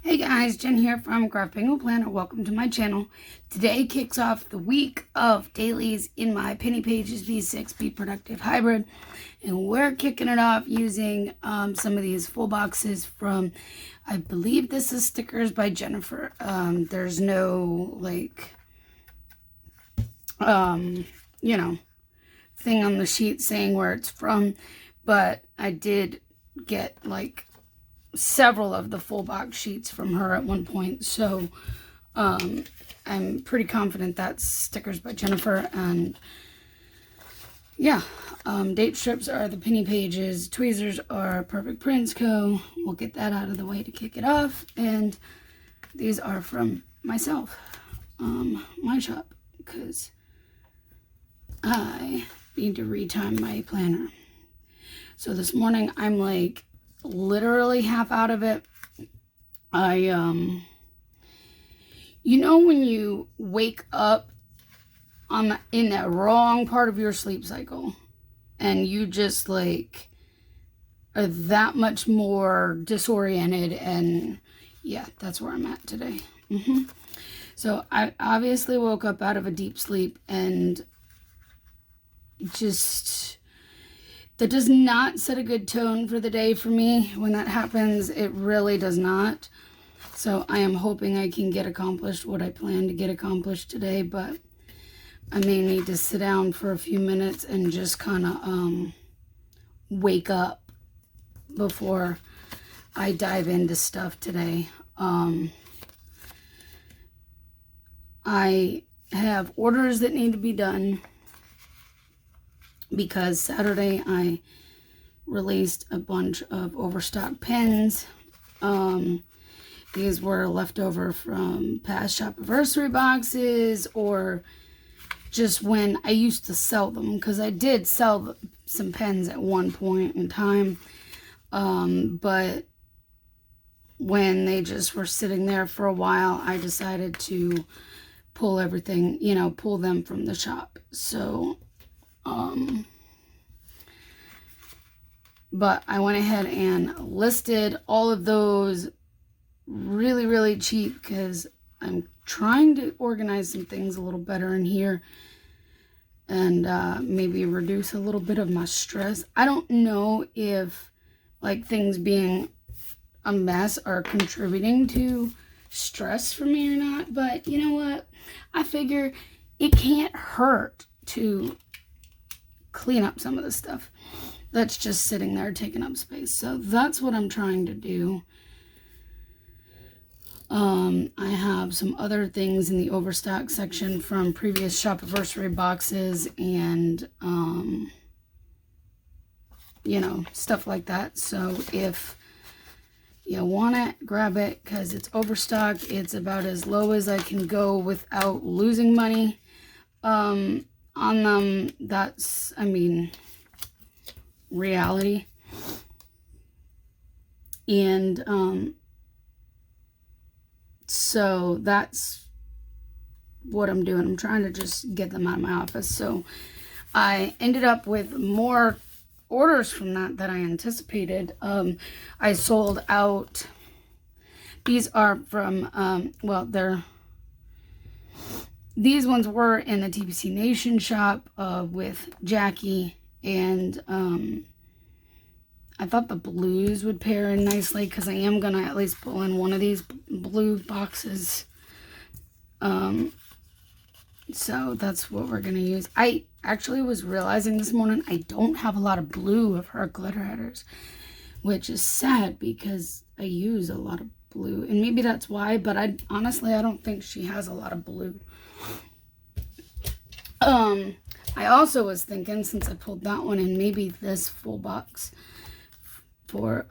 Hey guys, Jen here from Craft Penguin Planner. Welcome to my channel. Today kicks off the week of dailies in my Penny Pages V6 Be Productive Hybrid. And we're kicking it off using some of these full boxes from, I believe this is Stickers by Jennifer. There's no thing on the sheet saying where it's from. But I did get several of the full box sheets from her at one point, so I'm pretty confident that's Stickers by Jennifer. And yeah, date strips are the Penny Pages, tweezers are Perfect Prints Co. We'll get that out of the way to kick it off. And these are from myself, my shop, because I need to retime my planner. So this morning I'm literally half out of it. You know when you wake up in the wrong part of your sleep cycle and you just are that much more disoriented, and yeah, that's where I'm at today. So I obviously woke up out of a deep sleep, and that does not set a good tone for the day for me. When that happens, it really does not. So I am hoping I can get accomplished what I plan to get accomplished today, but I may need to sit down for a few minutes and just kind of wake up before I dive into stuff today. I have orders that need to be done, because Saturday I released a bunch of overstock pens. These were leftover from past Shopiversary boxes, or just when I used to sell them, because I did sell some pens at one point in time. But when they just were sitting there for a while, I decided to pull everything, pull them from the shop. So but I went ahead and listed all of those really, really cheap, because I'm trying to organize some things a little better in here and maybe reduce a little bit of my stress. I don't know if things being a mess are contributing to stress for me or not, but you know what? I figure it can't hurt to clean up some of the stuff that's just sitting there taking up space. So that's what I'm trying to do. I have some other things in the overstock section from previous Shopiversary boxes, and stuff like that. So if you want it, grab it, because it's overstock. It's about as low as I can go without losing money on them. That's, reality. And so that's what I'm doing. I'm trying to just get them out of my office. So I ended up with more orders from that than I anticipated. I sold out. These are from these ones were in the TPC Nation shop with Jackie. And I thought the blues would pair in nicely, because I am going to at least pull in one of these blue boxes. So that's what we're going to use. I actually was realizing this morning I don't have a lot of blue of her glitter headers, which is sad because I use a lot of blue. And maybe that's why, but honestly, I don't think she has a lot of blue. I also was thinking, since I pulled that one in, maybe this full box for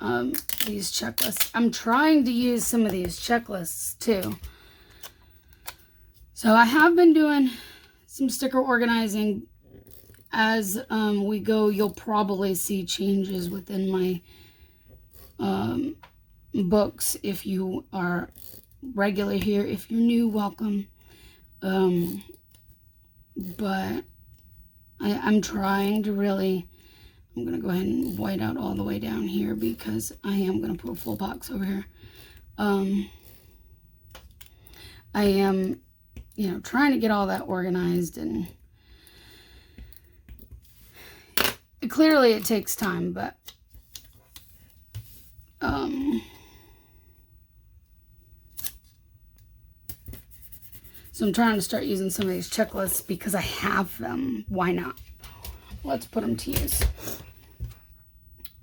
these checklists. I'm trying to use some of these checklists too. So I have been doing some sticker organizing. As we go, you'll probably see changes within my books. If you are regular here, if you're new, welcome. But I'm trying to really, I'm going to go ahead and white out all the way down here, because I am going to put a full box over here. I am, trying to get all that organized, and clearly it takes time, but so I'm trying to start using some of these checklists because I have them. Why not? Let's put them to use.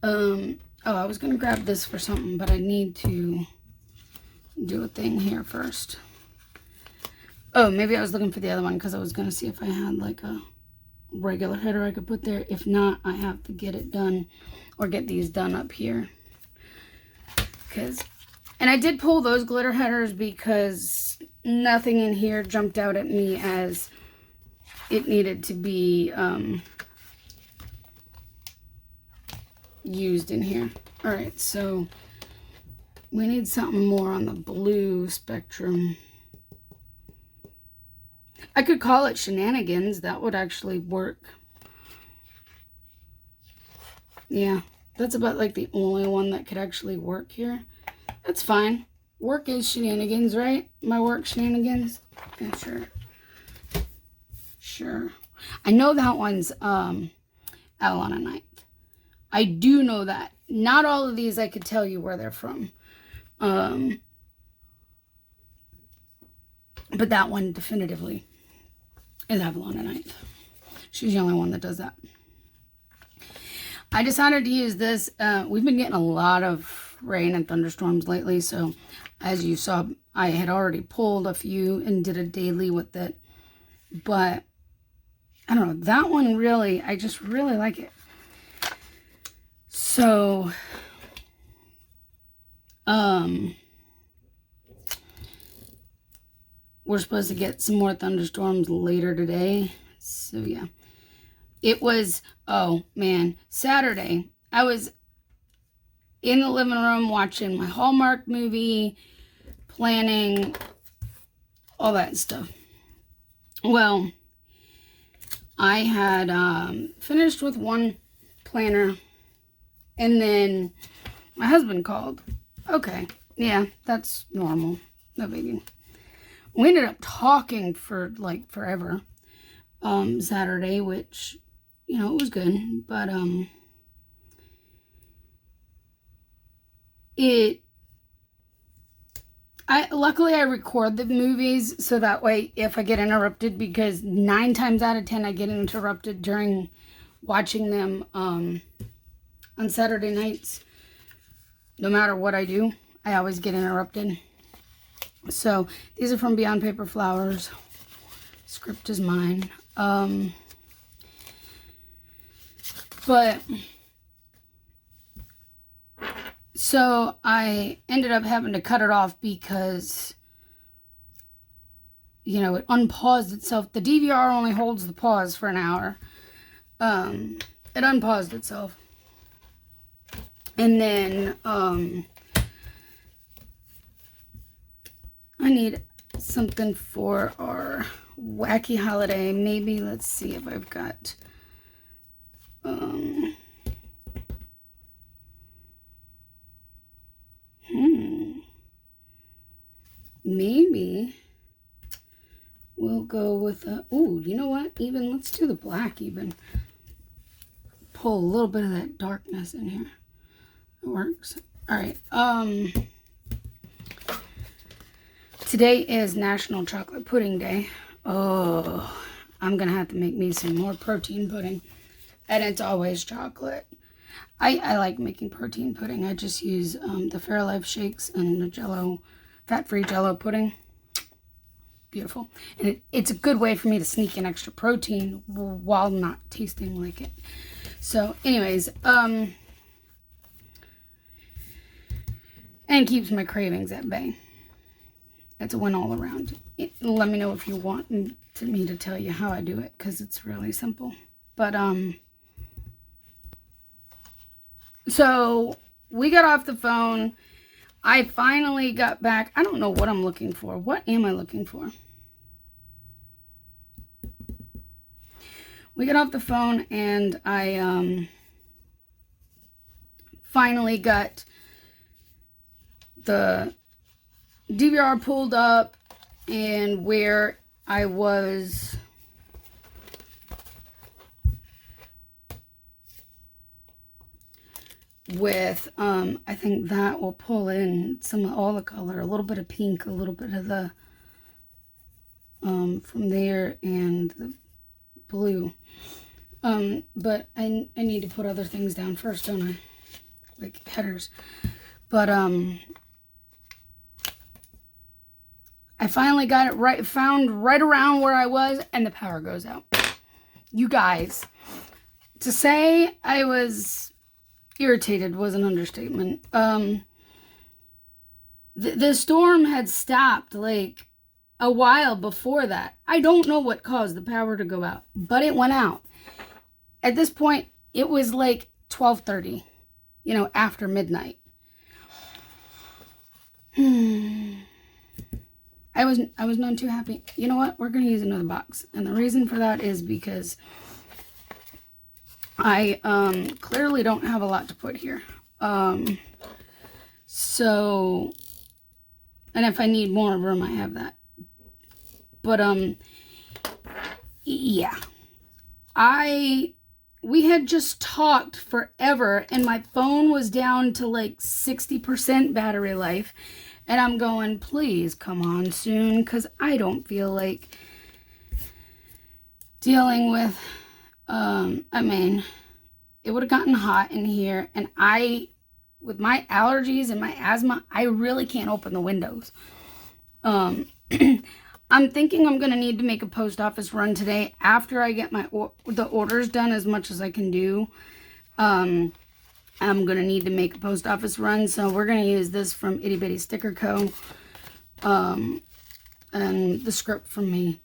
Oh, I was going to grab this for something, but I need to do a thing here first. Oh, maybe I was looking for the other one because I was going to see if I had like a regular header I could put there. If not, I have to get it done or get these done up here. And I did pull those glitter headers because nothing in here jumped out at me as it needed to be used in here. All right, so we need something more on the blue spectrum. I could call it Shenanigans. That would actually work. Yeah, that's about like the only one that could actually work here. That's fine. Work is Shenanigans, right? My work Shenanigans? Yeah, sure. Sure. I know that one's Avalon and Ninth. I do know that. Not all of these I could tell you where they're from. But that one definitively is Avalon and Ninth. She's the only one that does that. I decided to use this. We've been getting a lot of rain and thunderstorms lately, so as you saw, I had already pulled a few and did a daily with it. But I don't know, that one really, I just really like it. So, we're supposed to get some more thunderstorms later today. So, yeah. It was, oh, man, Saturday. I was in the living room watching my Hallmark movie, planning, all that stuff. Well, I had finished with one planner, and then my husband called. Okay, yeah, that's normal. No biggie. We ended up talking for like forever Saturday, which, it was good. But luckily I record the movies so that way if I get interrupted, because 9 times out of 10 I get interrupted during watching them on Saturday nights. No matter what I do, I always get interrupted. So these are from Beyond Paper Flowers. Script is mine. But so I ended up having to cut it off because, it unpaused itself. The DVR only holds the pause for an hour. It unpaused itself. And then, I need something for our wacky holiday. Maybe, let's see if I've got, maybe we'll go with ooh, you know what? Even, let's do the black even. Pull a little bit of that darkness in here. It works. All right. Today is National Chocolate Pudding Day. Oh, I'm going to have to make me some more protein pudding. And it's always chocolate. I like making protein pudding. I just use the Fairlife shakes and the Jello, fat-free Jello pudding. Beautiful. And it's a good way for me to sneak in extra protein while not tasting like it. So, anyways, and keeps my cravings at bay. It's a win all around. Let me know if you want me to tell you how I do it, because it's really simple. But, so we got off the phone. I finally got back. I don't know what I'm looking for. What am I looking for? We got off the phone and I finally got the DVR pulled up and where I was with, I think that will pull in all the color, a little bit of pink, a little bit of the, from there, and the blue. But I need to put other things down first, don't I? Like headers. But, I finally got it right, found right around where I was, and the power goes out. You guys, to say I was irritated was an understatement. The storm had stopped like a while before that. I don't know what caused the power to go out, but it went out. At this point, it was like 12:30, after midnight. I was none too happy. You know what? We're going to use another box. And the reason for that is because I clearly don't have a lot to put here. So, and if I need more room, I have that. But, yeah. We had just talked forever, and my phone was down to like 60% battery life. And I'm going, please come on soon, because I don't feel like dealing with, it would have gotten hot in here. And with my allergies and my asthma, I really can't open the windows. I'm thinking I'm going to need to make a post office run today after I get the orders done as much as I can do. I'm going to need to make a post office run, so we're going to use this from Itty Bitty Sticker Co. And the script from me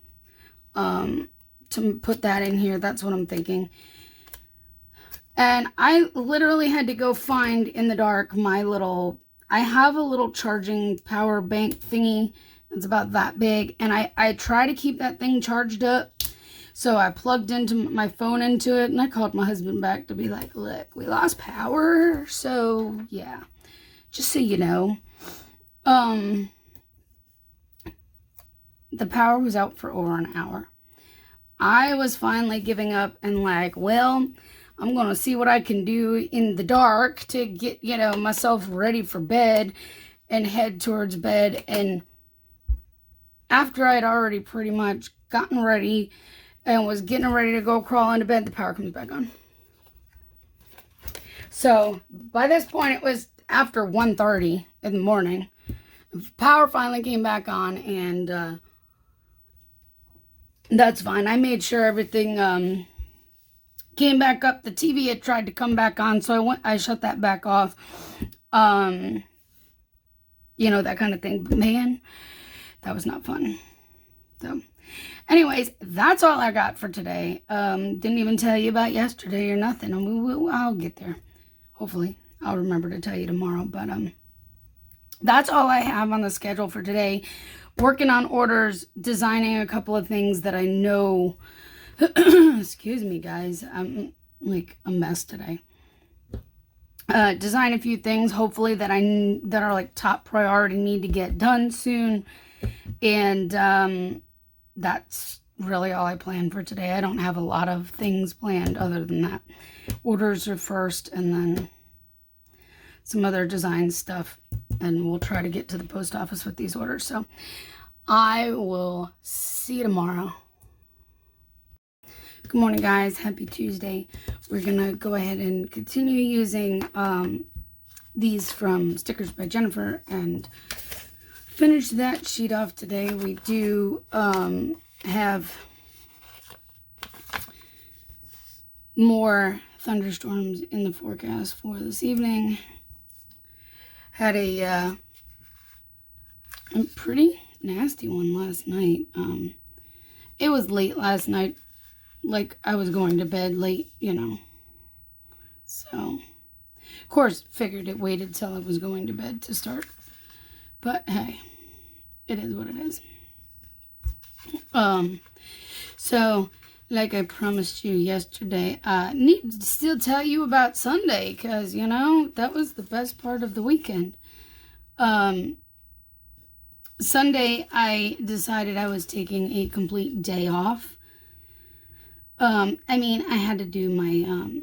to put that in here. That's what I'm thinking. And I literally had to go find in the dark I have a little charging power bank thingy. It's about that big, and I try to keep that thing charged up. So I plugged my phone into it, and I called my husband back to be like, look, we lost power. So, yeah, just so you know. The power was out for over an hour. I was finally giving up and like, well, I'm going to see what I can do in the dark to get, myself ready for bed and head towards bed. And after I'd already pretty much gotten ready and was getting ready to go crawl into bed, the power comes back on. So by this point, it was after 1:30 in the morning. The power finally came back on, and that's fine. I made sure everything came back up. The TV had tried to come back on, so I shut that back off. That kind of thing. But man, that was not fun. So anyways, that's all I got for today. Didn't even tell you about yesterday or nothing. I'll get there. Hopefully, I'll remember to tell you tomorrow. But that's all I have on the schedule for today. Working on orders, designing a couple of things that I know. Excuse me, guys. I'm like a mess today. Design a few things, hopefully that are like top priority, need to get done soon. And that's really all I planned for today. I don't have a lot of things planned other than that. Orders are first, and then some other design stuff, and we'll try to get to the post office with these orders. So I will see you tomorrow. Good morning, guys. Happy Tuesday. We're gonna go ahead and continue using these from Stickers by Jennifer and finish that sheet off today. We do have more thunderstorms in the forecast for this evening. Had a pretty nasty one last night. It was late last night, like I was going to bed late, So, of course, figured it waited till I was going to bed to start. But hey, it is what it is. So, like I promised you yesterday, I need to still tell you about Sunday, because, that was the best part of the weekend. Sunday, I decided I was taking a complete day off. I mean, I had to do my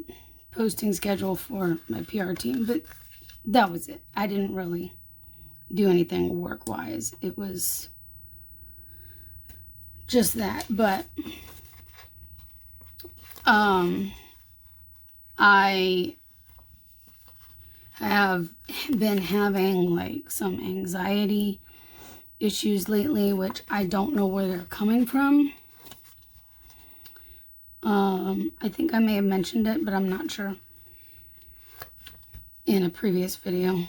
posting schedule for my PR team, but that was it. I didn't really do anything work-wise. It was just that. But I have been having like some anxiety issues lately, which I don't know where they're coming from. I think I may have mentioned it, but I'm not sure in a previous video.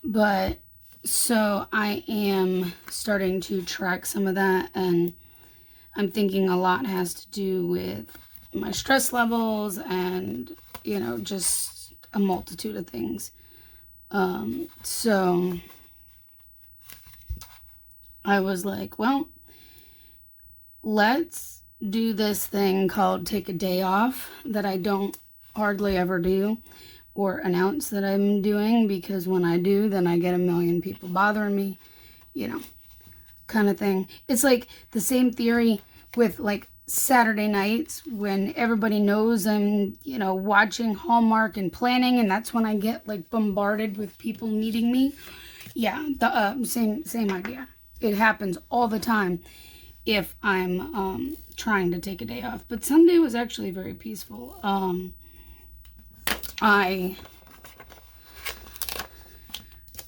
But so I am starting to track some of that, and I'm thinking a lot has to do with my stress levels and, you know, just a multitude of things. So I was like, well, let's do this thing called take a day off that I don't hardly ever do or announce that I'm doing, because when I do, then I get a million people bothering me, you know, kind of thing. It's like the same theory with like Saturday nights when everybody knows I'm, you know, watching Hallmark and planning, and that's when I get like bombarded with people needing me. Yeah, the same idea. It happens all the time if I'm trying to take a day off. But Sunday was actually very peaceful. I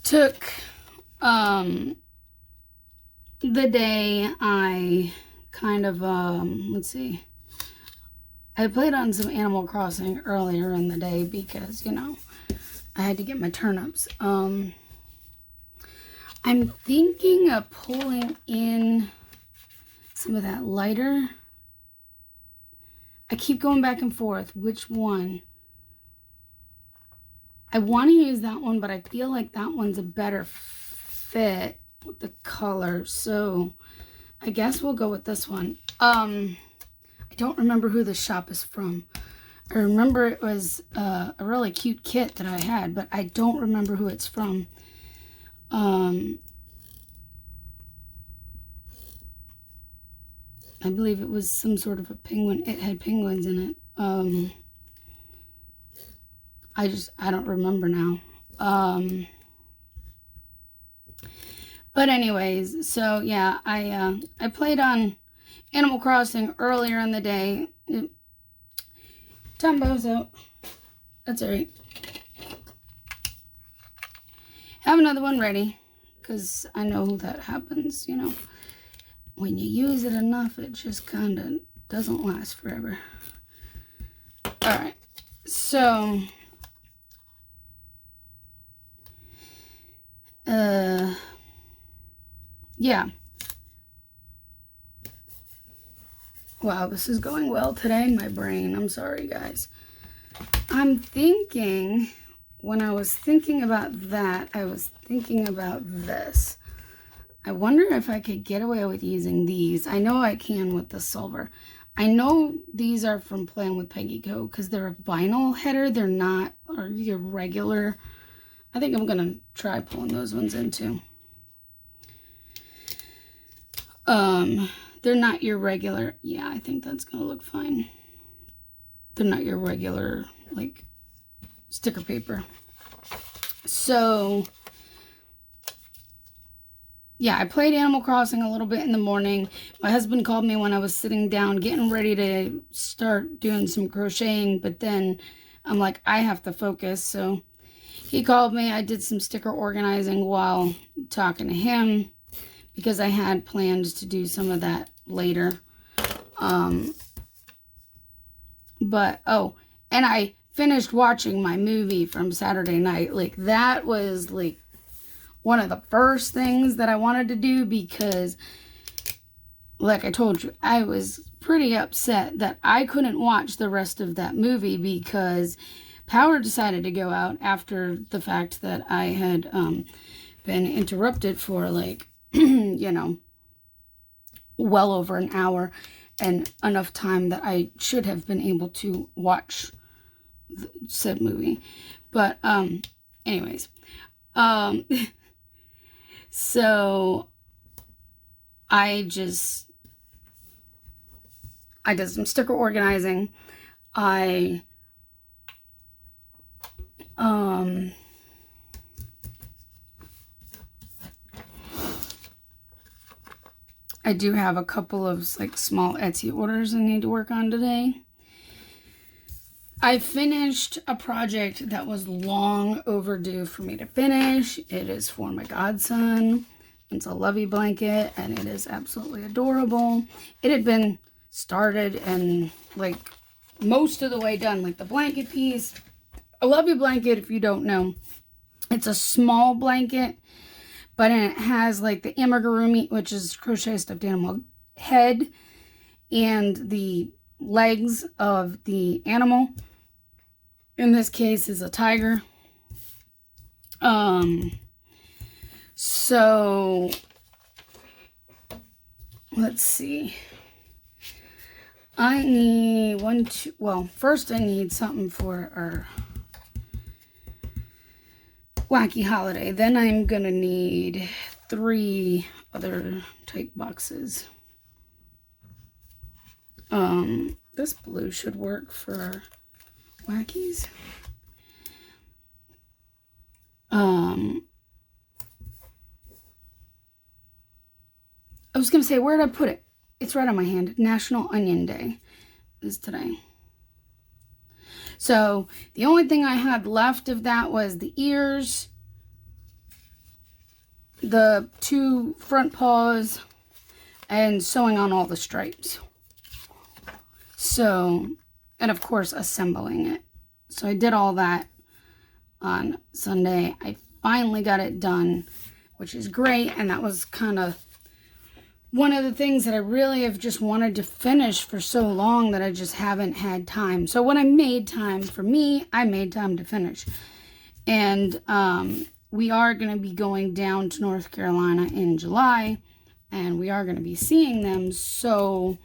took the day. I kind of let's see, I played on some Animal Crossing earlier in the day because, you know, I had to get my turnips. I'm thinking of pulling in some of that lighter. I keep going back and forth. Which one? I want to use that one, but I feel like that one's a better fit with the color. So I guess we'll go with this one. I don't remember who the shop is from. I remember it was a really cute kit that I had, but I don't remember who it's from. I believe it was some sort of a penguin. It had penguins in it. I don't remember now. But anyways, so yeah, I played on Animal Crossing earlier in the day. Tombo's out. That's alright. Have another one ready, because I know that happens, you know. When you use it enough, it just kind of doesn't last forever. Alright, so yeah. Wow, this is going well today, my brain. I'm sorry, guys. I'm thinking, when I was thinking about that, I was thinking about this. I wonder if I could get away with using these. I know I can with the silver. I know these are from Playing with Peggy Co. because they're a vinyl header. They're not your regular. I think I'm going to try pulling those ones in too. They're not your regular. Yeah, I think that's going to look fine. They're not your regular, like, sticker paper. So yeah, I played Animal Crossing a little bit in the morning. My husband called me when I was sitting down getting ready to start doing some crocheting, but then I'm like, I have to focus. So he called me. I did some sticker organizing while talking to him because I had planned to do some of that later. But, oh, and I finished watching my movie from Saturday night. Like, that was, like, one of the first things that I wanted to do because, like I told you, I was pretty upset that I couldn't watch the rest of that movie because power decided to go out after the fact that I had been interrupted for, like, you know, well over an hour, and enough time that I should have been able to watch said movie. But anyways, So I did some sticker organizing. I do have a couple of like small Etsy orders I need to work on today. I finished a project that was long overdue for me to finish. It is for my godson. It's a lovey blanket and it is absolutely adorable. It had been started and like most of the way done, like the blanket piece. A lovey blanket, if you don't know, it's a small blanket, but it has like the amigurumi, which is crochet stuffed animal head, and the legs of the animal. In this case is a tiger. So let's see. I need first I need something for our wacky holiday. Then I'm gonna need 3 other type boxes. This blue should work for our wackies. I was gonna say, where did I put it? It's right on my hand. National Onion Day is today. So the only thing I had left of that was the ears, the 2 front paws, and sewing on all the stripes. So, and of course assembling it. So I did all that on Sunday. I finally got it done, which is great. And that was kind of one of the things that I really have just wanted to finish for so long that I just haven't had time. So when I made time for me, I made time to finish. And we are going to be going down to North Carolina in July, and we are going to be seeing them. So,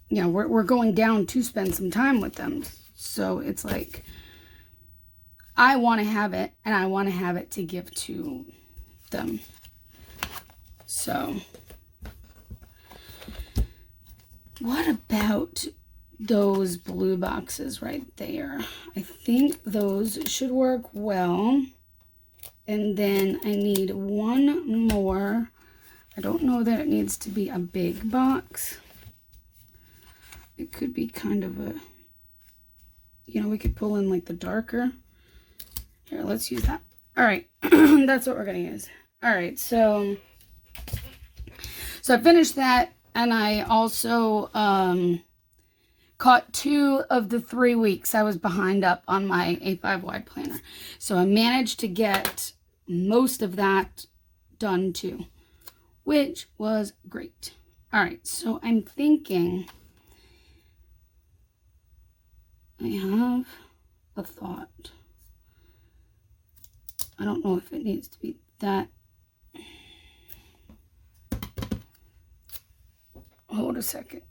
you know, we're going down to spend some time with them. So it's like, I want to have it, and I want to have it to give to them. So, what about those blue boxes right there? I think those should work well. And then I need 1 more. I don't know that it needs to be a big box. It could be kind of a, you know, we could pull in like the darker. Here, let's use that. All right, that's what we're going to use. All right, so I finished that, and I also caught 2 of the 3 weeks I was behind up on my A5 wide planner. So I managed to get most of that done too, which was great. All right, so I'm thinking I have a thought. I don't know if it needs to be that. Hold a second.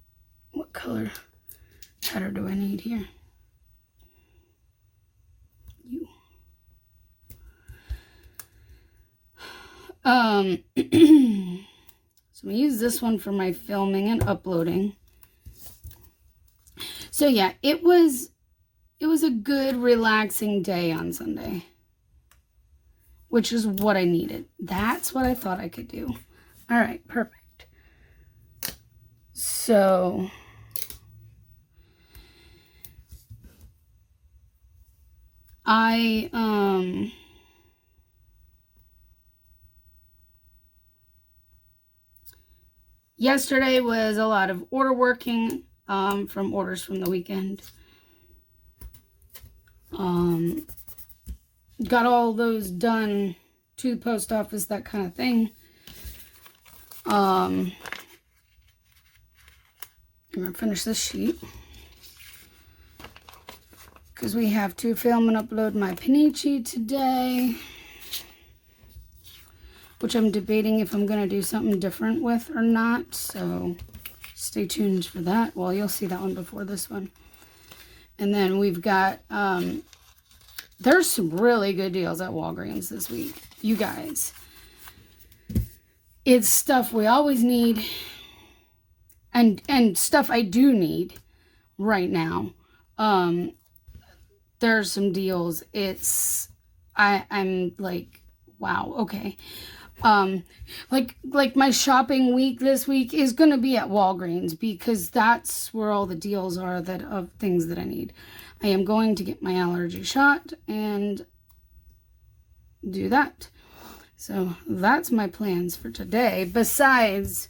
What color header do I need here? You. So I'm gonna use this one for my filming and uploading. So yeah, it was a good relaxing day on Sunday, which is what I needed. That's what I thought I could do. All right, perfect. So yesterday was a lot of order working from orders from the weekend. Got all those done to the post office, that kind of thing. I'm going to finish this sheet because we have to film and upload my Panichi today, which I'm debating if I'm going to do something different with or not. So stay tuned for that. Well, you'll see that one before this one. And then we've got, there's some really good deals at Walgreens this week. You guys, It's stuff we always need, and stuff I do need right now. There's some deals. I'm like, wow, okay. Like my shopping week this week is gonna be at Walgreens, because that's where all the deals are of things that I need. I am going to get my allergy shot and do that. So that's my plans for today, besides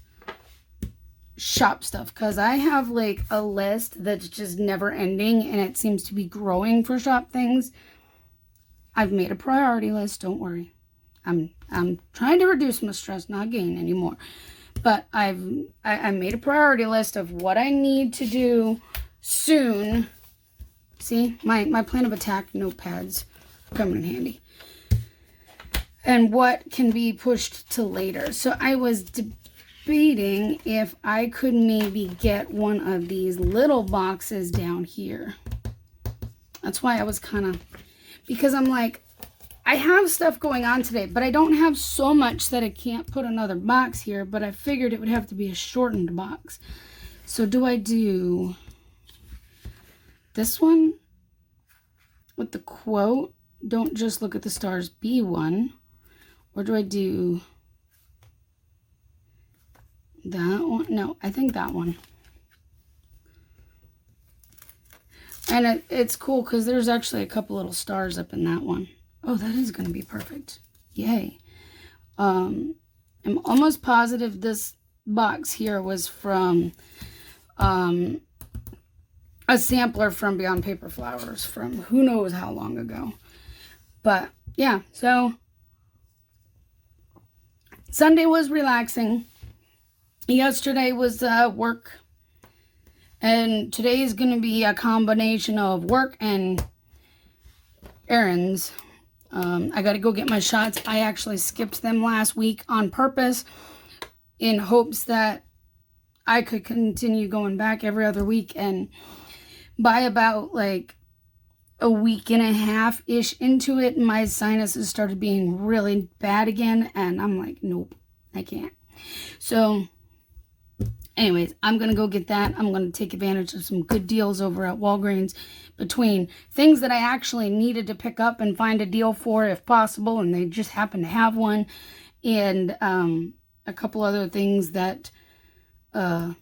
shop stuff, because I have like a list that's just never ending, and it seems to be growing for shop things. I've made a priority list, don't worry. I'm trying to reduce my stress, not gain anymore. But I made a priority list of what I need to do soon. See, my plan of attack notepads coming in handy. And what can be pushed to later. So I was debating if I could maybe get one of these little boxes down here. That's why I was kind of, because I'm like, I have stuff going on today, but I don't have so much that I can't put another box here, but I figured it would have to be a shortened box. So do I do this one with the quote, "Don't just look at the stars, be one"? Or do I do that one? No, I think that one. And it's cool because there's actually a couple little stars up in that one. Oh, that is going to be perfect. Yay. I'm almost positive this box here was from a sampler from Beyond Paper Flowers from who knows how long ago. But yeah, so Sunday was relaxing. Yesterday was work. And today is going to be a combination of work and errands. I got to go get my shots. I actually skipped them last week on purpose in hopes that I could continue going back every other week. And by about like a week and a half-ish into it, my sinuses started being really bad again. And I'm like, nope, I can't. So anyways, I'm going to go get that. I'm going to take advantage of some good deals over at Walgreens between things that I actually needed to pick up and find a deal for if possible, and they just happen to have one, and a couple other things that are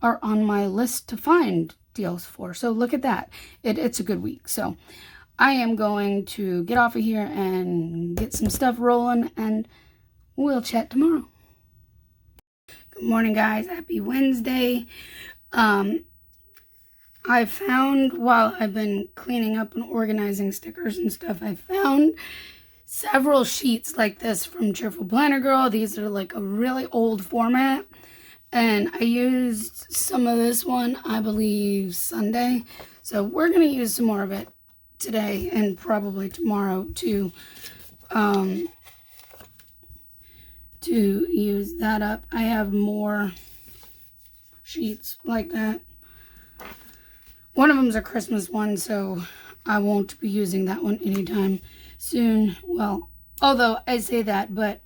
on my list to find deals for. So look at that. It's a good week. So I am going to get off of here and get some stuff rolling, and we'll chat tomorrow. Good morning, guys. Happy Wednesday. I found, while I've been cleaning up and organizing stickers and stuff, I found several sheets like this from Cheerful Planner Girl. These are like a really old format. And I used some of this one, I believe, Sunday. So we're going to use some more of it today and probably tomorrow to use that up. I have more sheets like that. One of them is a Christmas one, so I won't be using that one anytime soon. Well, although I say that, but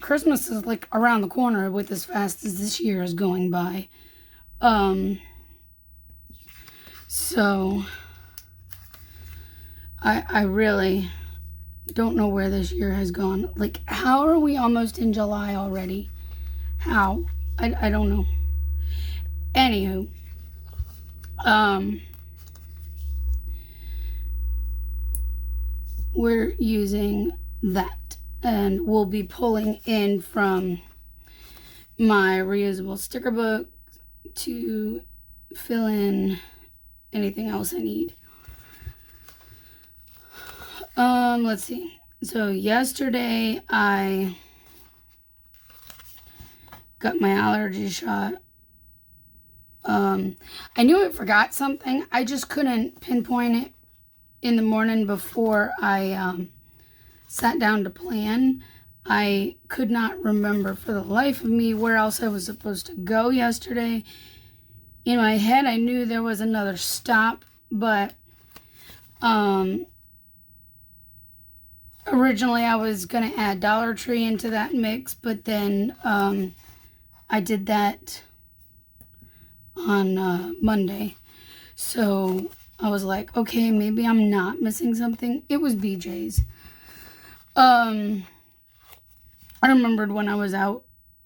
Christmas is like around the corner with as fast as this year is going by. So I really don't know where this year has gone. Like, how are we almost in July already? How? I don't know. Anywho, we're using that, and we'll be pulling in from my reusable sticker book to fill in anything else I need. Let's see. So yesterday I got my allergy shot. I knew I forgot something. I just couldn't pinpoint it in the morning before I sat down to plan. I could not remember for the life of me where else I was supposed to go yesterday. In my head, I knew there was another stop, but Originally, I was going to add Dollar Tree into that mix, but then I did that on Monday. So I was like, okay, maybe I'm not missing something. It was BJ's. I remembered when I was out,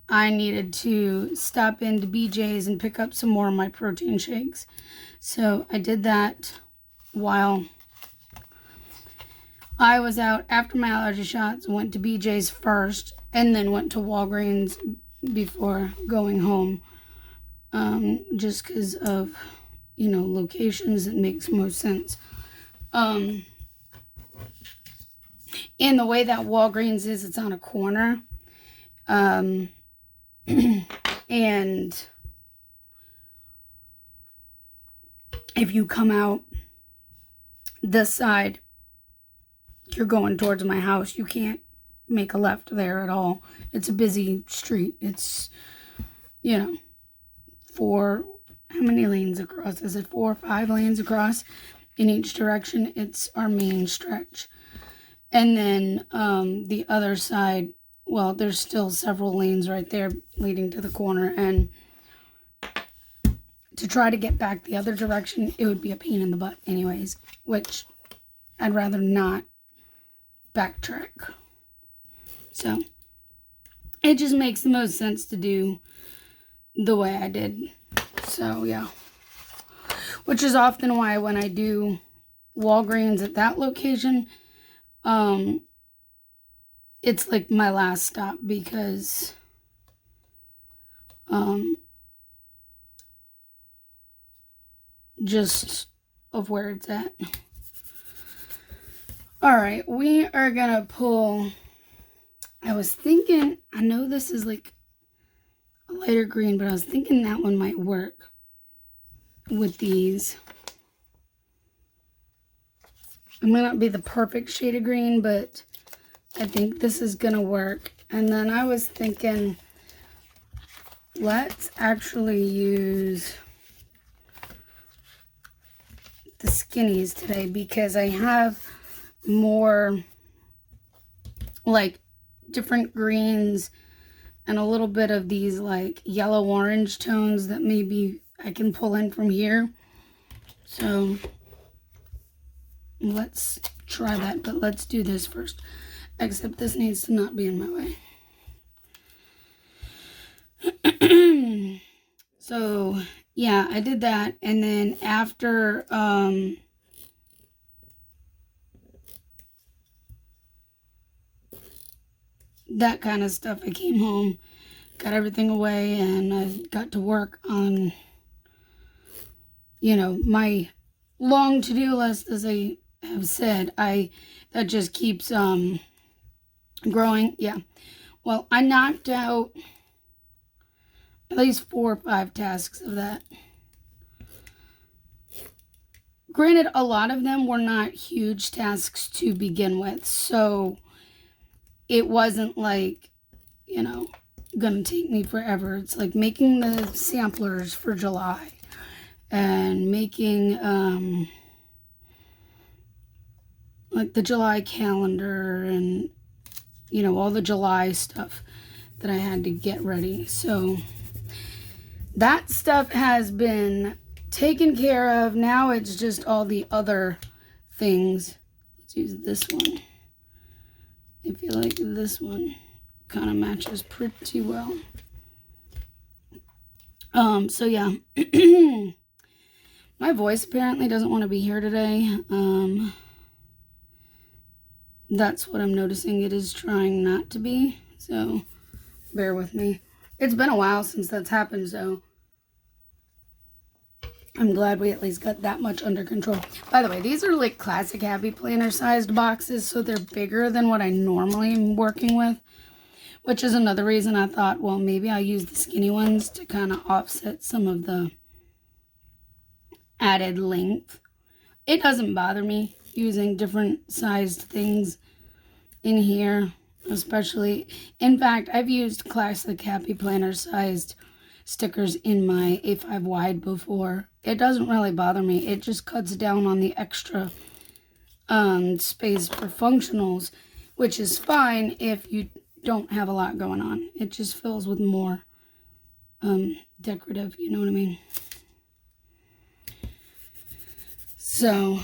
I needed to stop into BJ's and pick up some more of my protein shakes. So I did that while I was out after my allergy shots, went to BJ's first, and then went to Walgreens before going home. Just because of, locations, it makes most sense. And the way that Walgreens is, it's on a corner. And if you come out this side, you're going towards my house. You can't make a left there at all. It's a busy street. It's, how many lanes across? Is it 4 or 5 lanes across in each direction? It's our main stretch. And then the other side, well, there's still several lanes right there leading to the corner. And to try to get back the other direction, it would be a pain in the butt anyways, which I'd rather not backtrack. So it just makes the most sense to do the way I did. So yeah, which is often why when I do Walgreens at that location, it's like my last stop because just of where it's at. All right, we are gonna pull. I was thinking, I know this is like a lighter green, but I was thinking that one might work with these. It might not be the perfect shade of green, but I think this is gonna work. And then I was thinking, let's actually use the skinnies today because I have more like different greens and a little bit of these like yellow orange tones that maybe I can pull in from here. So let's try that, but let's do this first. Except this needs to not be in my way. So yeah, I did that, and then after that kind of stuff, I came home, got everything away, and I got to work on, my long to-do list, as I have said. That just keeps growing. Yeah. Well, I knocked out at least 4 or 5 tasks of that. Granted, a lot of them were not huge tasks to begin with, so it wasn't like, gonna take me forever. It's like making the samplers for July and making like the July calendar and all the July stuff that I had to get ready. So that stuff has been taken care of. Now it's just all the other things. Let's use this one. I feel like this one kind of matches pretty well. So yeah. My voice apparently doesn't want to be here today. That's what I'm noticing. It is trying not to be. So bear with me. It's been a while since that's happened, so I'm glad we at least got that much under control. By the way, these are like classic Happy Planner sized boxes, so they're bigger than what I normally am working with, which is another reason I thought, well, maybe I'll use the skinny ones to kind of offset some of the added length. It doesn't bother me using different sized things in here, especially. In fact, I've used classic Happy Planner sized stickers in my A5 wide before. It doesn't really bother me. It just cuts down on the extra space for functionals, which is fine if you don't have a lot going on. It just fills with more decorative, you know what I mean? So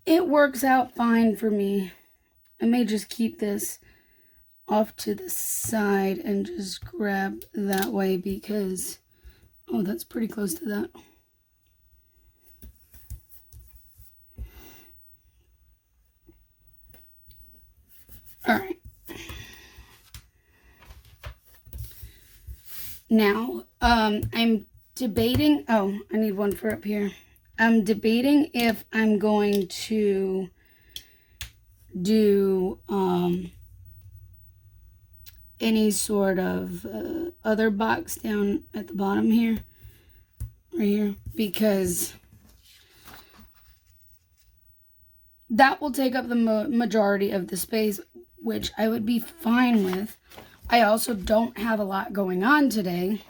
it works out fine for me. I may just keep this off to the side and just grab that way because, oh, that's pretty close to that. All right. Now, I'm debating, oh, I need one for up here. I'm debating if I'm going to do any sort of other box down at the bottom here, right here, because that will take up the majority of the space, which I would be fine with. I also don't have a lot going on today,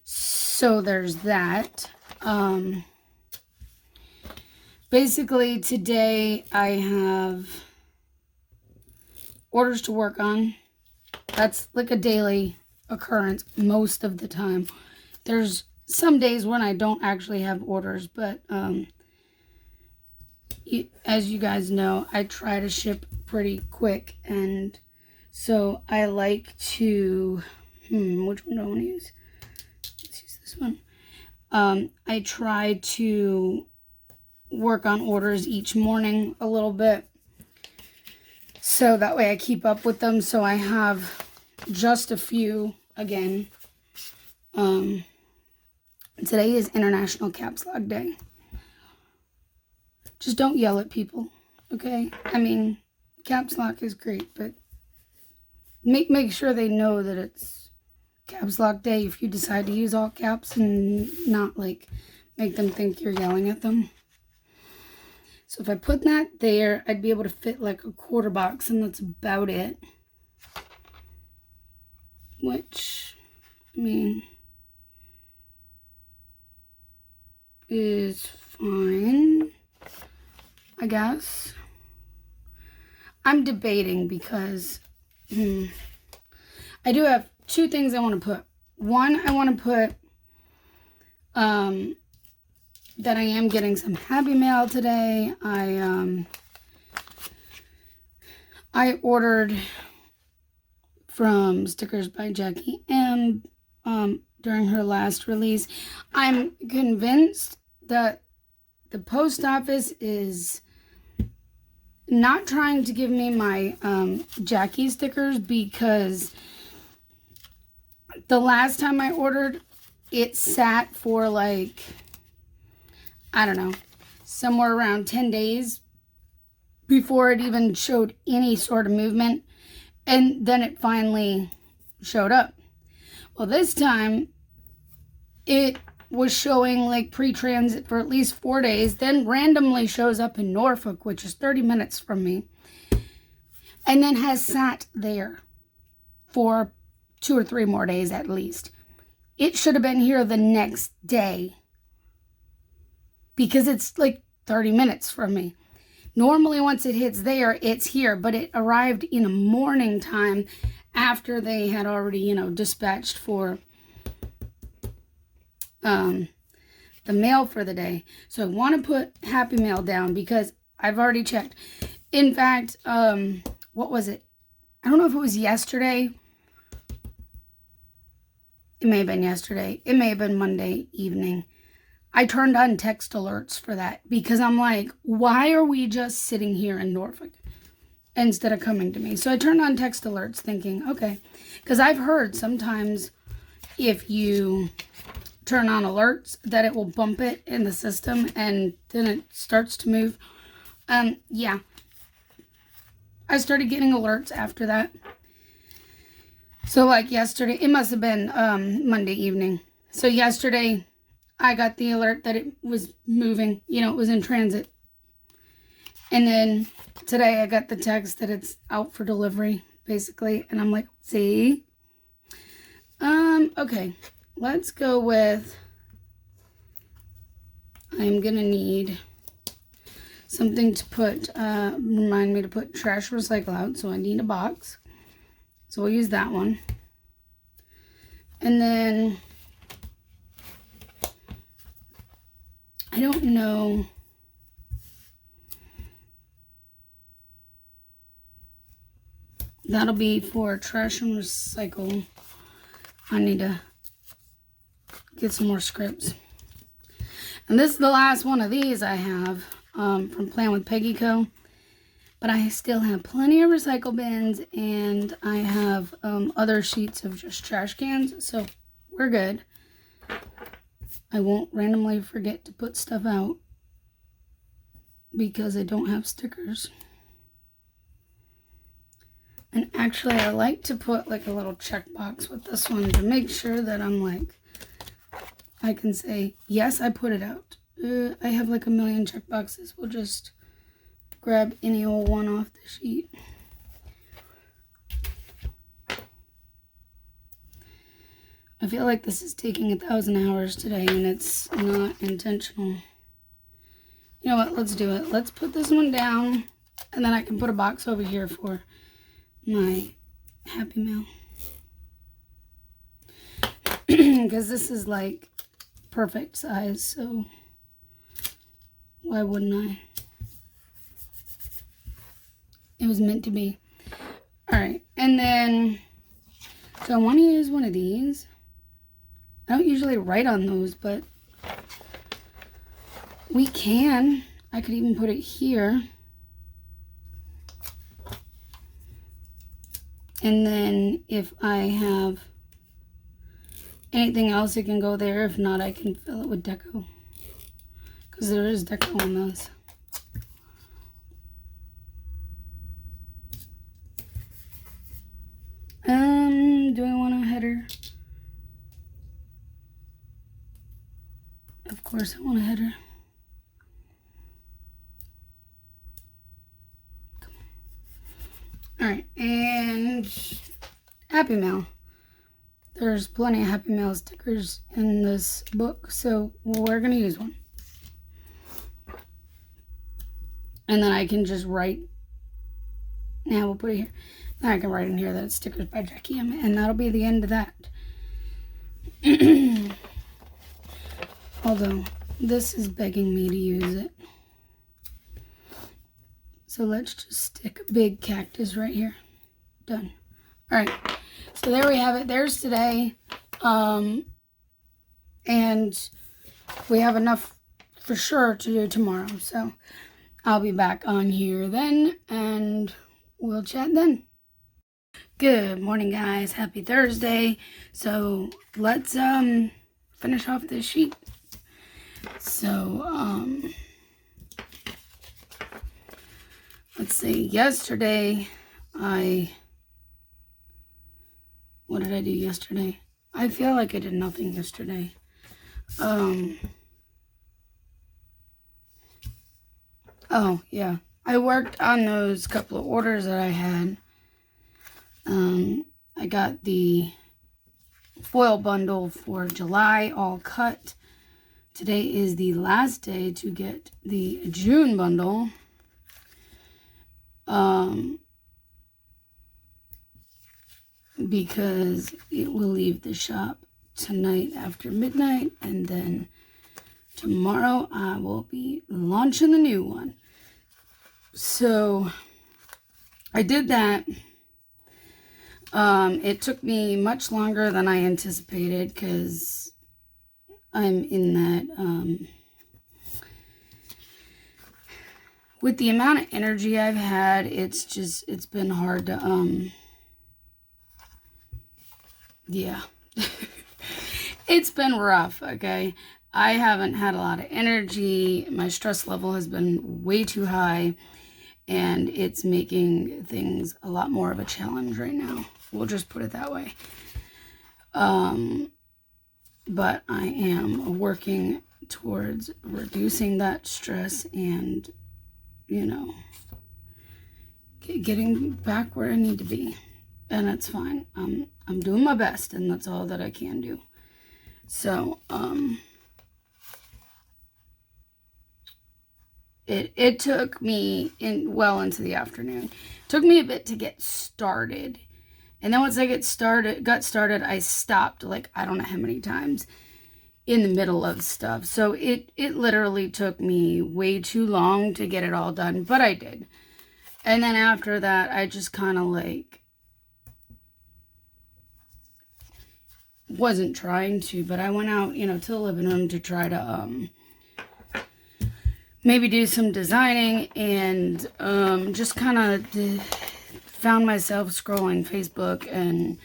so there's that. Basically, today I have orders to work on. That's like a daily occurrence most of the time. There's some days when I don't actually have orders, but as you guys know, I try to ship pretty quick, and so I like to, which one do I want to use? Let's use this one. I try to work on orders each morning a little bit, so that way I keep up with them, so I have just a few again. Today is International Caps Lock Day. Just don't yell at people, okay? I mean, caps lock is great, but make sure they know that it's Caps Lock Day if you decide to use all caps, and not like make them think you're yelling at them. So if I put that there, I'd be able to fit like a quarter box, and that's about it. Which, I mean, is fine, I guess. I'm debating because I do have two things I want to put. One, I want to put that I am getting some Happy Mail today. I ordered from Stickers by Jackie M during her last release. I'm convinced that the post office is not trying to give me my Jackie stickers, because the last time I ordered, it sat for like, I don't know, somewhere around 10 days before it even showed any sort of movement, and then it finally showed up. Well, this time it was showing like pre-transit for at least 4 days, then randomly shows up in Norfolk, which is 30 minutes from me, and then has sat there for 2 or 3 more days at least. It should have been here the next day, because it's like 30 minutes from me. Normally once it hits there, it's here, but it arrived in a morning time after they had already, dispatched for the mail for the day. So I want to put Happy Mail down because I've already checked. In fact, what was it? I don't know if it was yesterday. It may have been yesterday. It may have been Monday evening. I turned on text alerts for that because I'm like, why are we just sitting here in Norfolk instead of coming to me? So I turned on text alerts thinking, okay, because I've heard sometimes if you turn on alerts that it will bump it in the system and then it starts to move. Yeah. I started getting alerts after that. So like yesterday, it must have been Monday evening. So yesterday, I got the alert that it was moving, it was in transit. And then today I got the text that it's out for delivery, basically. And I'm like, see? Okay, let's go with, I'm gonna need something to put, remind me to put trash recycle out, so I need a box. So we'll use that one. And then, I don't know, that'll be for trash and recycle. I need to get some more scripts. And this is the last one of these I have from Plan with Peggy Co. But I still have plenty of recycle bins, and I have other sheets of just trash cans, so we're good. I won't randomly forget to put stuff out because I don't have stickers. And actually, I like to put like a little checkbox with this one to make sure that I'm like, I can say, yes, I put it out. I have like a million checkboxes. We'll just grab any old one off the sheet. I feel like this is taking 1,000 hours today, and it's not intentional. You know what? Let's do it. Let's put this one down, and then I can put a box over here for my Happy Meal. Because this is like perfect size, so why wouldn't I? It was meant to be. Alright, and then, so I want to use one of these. I don't usually write on those, but we can. I could even put it here. And then if I have anything else, it can go there. If not, I can fill it with deco. Because there is deco on those. Do I want a header? Of course I want a header. Alright, and Happy Meal. There's plenty of Happy Meal stickers in this book, so we're going to use one. And then I can just write. Now we'll put it here. Then I can write in here that it's stickers by Jackie M. And that'll be the end of that. Although, this is begging me to use it. So let's just stick a big cactus right here. Done. Alright. So there we have it. There's today. And we have enough for sure to do tomorrow. So I'll be back on here then, and we'll chat then. Good morning, guys. Happy Thursday. So let's finish off this sheet. So let's see. Yesterday, what did I do yesterday? I feel like I did nothing yesterday. Oh, yeah. I worked on those couple of orders that I had. I got the foil bundle for July all cut. Today is the last day to get the June bundle. Because it will leave the shop tonight after midnight, and then tomorrow I will be launching the new one. So I did that. It took me much longer than I anticipated because I'm in that, with the amount of energy I've had, it's been hard to, yeah. It's been rough, okay? I haven't had a lot of energy. My stress level has been way too high, and it's making things a lot more of a challenge right now. We'll just put it that way. But I am working towards reducing that stress and, you know, getting back where I need to be. And that's fine. I'm doing my best, and that's all that I can do. So, It took me well into the afternoon. It took me a bit to get started. And then once I got started, I stopped like I don't know how many times in the middle of stuff. So it literally took me way too long to get it all done, but I did. And then after that, I just kind of like wasn't trying to, but I went out, to the living room to try to maybe do some designing, and just kind of found myself scrolling Facebook and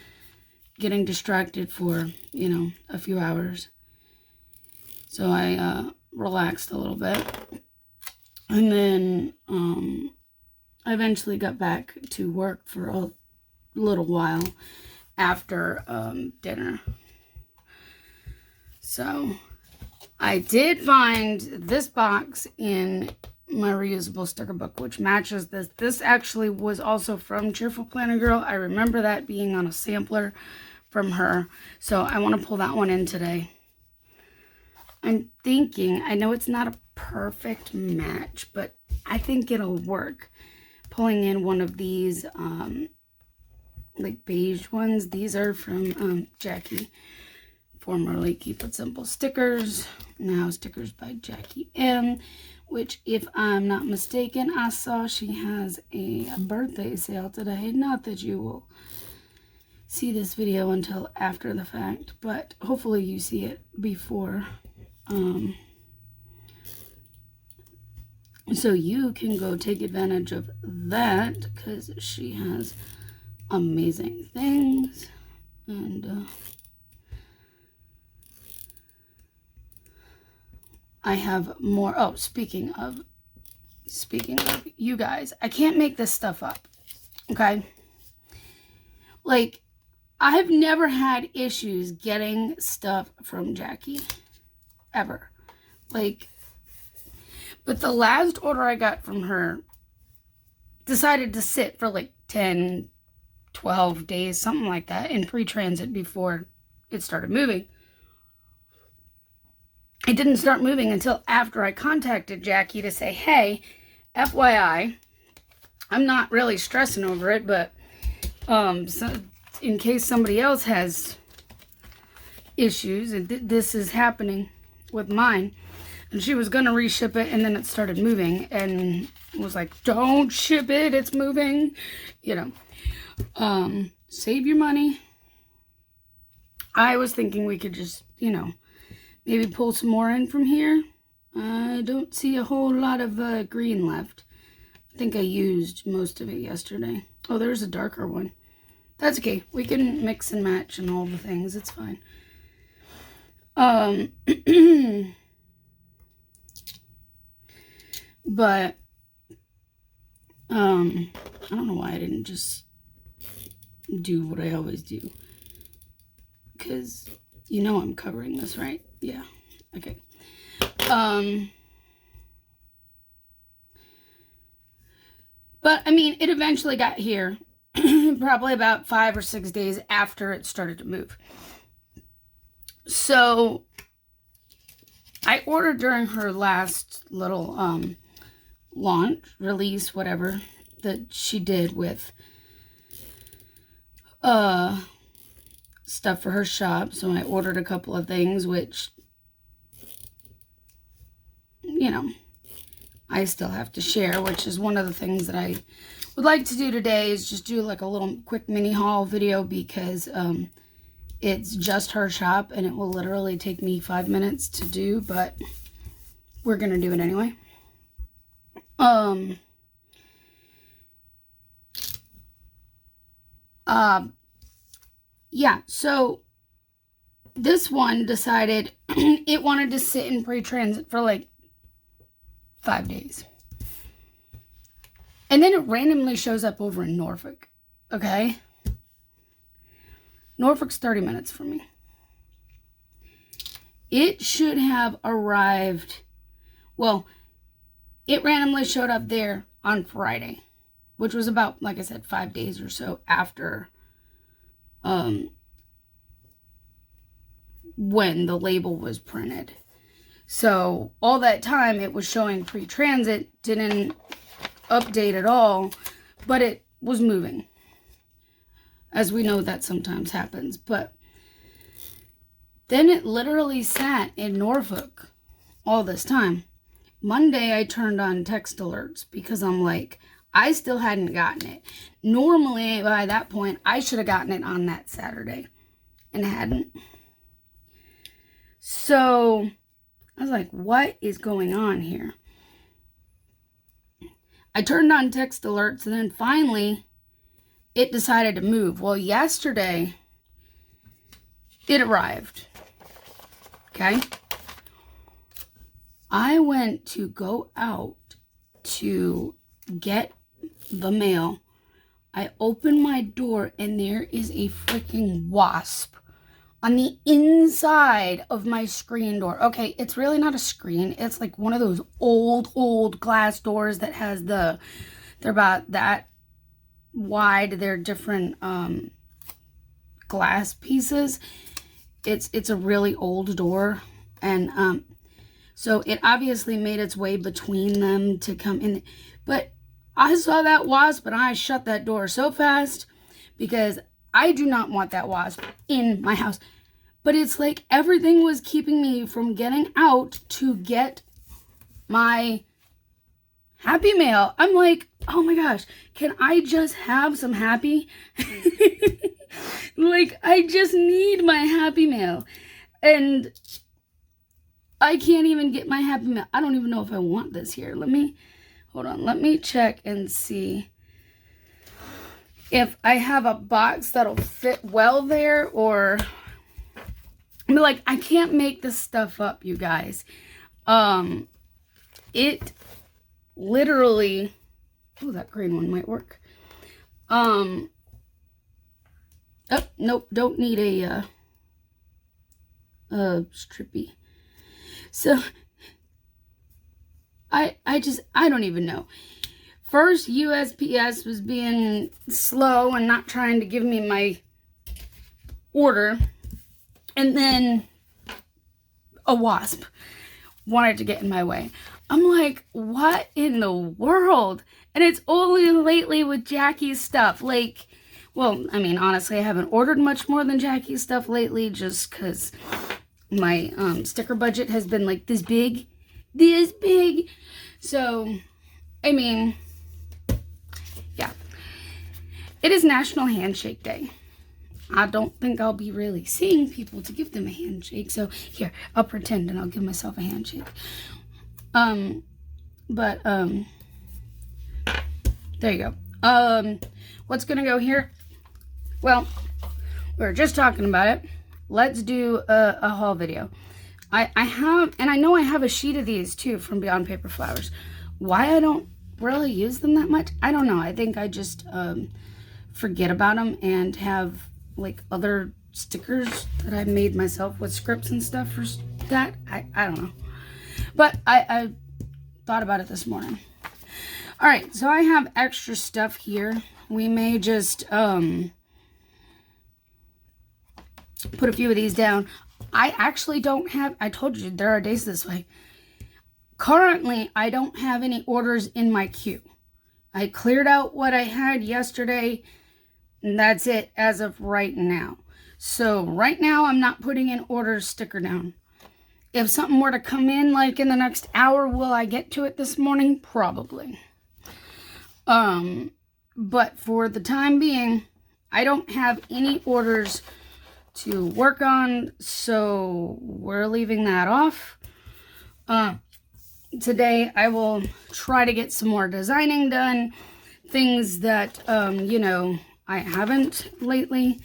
getting distracted for, a few hours. So I relaxed a little bit. And then I eventually got back to work for a little while after dinner. So I did find this box in my reusable sticker book, which matches this. This actually was also from Cheerful Planner Girl. I remember that being on a sampler from her. So I want to pull that one in today. I'm thinking, I know it's not a perfect match, but I think it'll work. Pulling in one of these, like beige ones. These are from Jackie, formerly Keep It Simple Stickers. Now Stickers by Jackie M, which, if I'm not mistaken, I saw she has a birthday sale today. Not that you will see this video until after the fact, but hopefully you see it before. So you can go take advantage of that, because she has amazing things. And I have more. Oh, speaking of you guys, I can't make this stuff up. Okay? Like, I've never had issues getting stuff from Jackie. Ever. Like, but the last order I got from her decided to sit for like 10, 12 days, something like that, in pre-transit before it started moving. It didn't start moving until after I contacted Jackie to say, hey, FYI, I'm not really stressing over it, but so in case somebody else has issues, and this is happening with mine. And she was going to reship it, and then it started moving, and was like, don't ship it, it's moving. Save your money. I was thinking we could just, maybe pull some more in from here. I don't see a whole lot of green left. I think I used most of it yesterday. Oh, there's a darker one. That's okay. We can mix and match and all the things. It's fine. But I don't know why I didn't just do what I always do, because I'm covering this, right? Yeah. Okay. But I mean, it eventually got here probably about 5 or 6 days after it started to move. So I ordered during her last little launch, release, whatever, that she did with stuff for her shop. So I ordered a couple of things, which, I still have to share, which is one of the things that I would like to do today, is just do like a little quick mini haul video, because it's just her shop and it will literally take me 5 minutes to do, but we're going to do it anyway. Yeah, so this one decided it wanted to sit in pre-transit for like 5 days. And then it randomly shows up over in Norfolk. Okay? Norfolk's 30 minutes from me. It should have arrived, well, it randomly showed up there on Friday, which was about, like I said, 5 days or so after when the label was printed. So all that time it was showing pre-transit, didn't update at all, but it was moving. As we know, that sometimes happens. But then it literally sat in Norfolk all this time. Monday, I turned on text alerts because I'm like, I still hadn't gotten it. Normally, by that point, I should have gotten it on that Saturday and hadn't. So I was like, what is going on here? I turned on text alerts, and then finally it decided to move. Well, yesterday it arrived. Okay. I went to go out to get the mail. I opened my door and there is a freaking wasp on the inside of my screen door. Okay, it's really not a screen. It's like one of those old glass doors that has they're about that wide. They're different glass pieces. It's a really old door, and so it obviously made its way between them to come in. But I saw that wasp and I shut that door so fast because I do not want that wasp in my house. But it's like everything was keeping me from getting out to get my Happy Mail. I'm like, oh my gosh, can I just have some Happy? Like, I just need my Happy Mail. And I can't even get my Happy Mail. I don't even know if I want this here. Hold on. Let me check and see if I have a box that'll fit well there, or like, I can't make this stuff up, you guys. It literally, oh, that green one might work. Oh, nope, don't need a strippy. So I don't even know. First, USPS was being slow and not trying to give me my order. And then a wasp wanted to get in my way. I'm like, what in the world? And it's only lately with Jackie's stuff. Like, well, I mean, honestly, I haven't ordered much more than Jackie's stuff lately just because my sticker budget has been like this big. So, I mean, yeah. It is National Handshake Day. I don't think I'll be really seeing people to give them a handshake. So here, I'll pretend and I'll give myself a handshake. There you go. What's gonna go here? Well, we were just talking about it. Let's do a haul video. I have, and I know I have a sheet of these too from Beyond Paper Flowers. Why I don't really use them that much, I don't know. I think I just forget about them and have like other stickers that I made myself with scripts and stuff for that. I don't know. But I thought about it this morning. All right, so I have extra stuff here. We may just put a few of these down. I actually don't have, I told you there are days this way. Currently, I don't have any orders in my queue. I cleared out what I had yesterday, and that's it as of right now. So right now, I'm not putting an order sticker down. If something were to come in like in the next hour, will I get to it this morning? Probably. But for the time being, I don't have any orders to work on, so we're leaving that off. Today I will try to get some more designing done, things that you know, I haven't lately.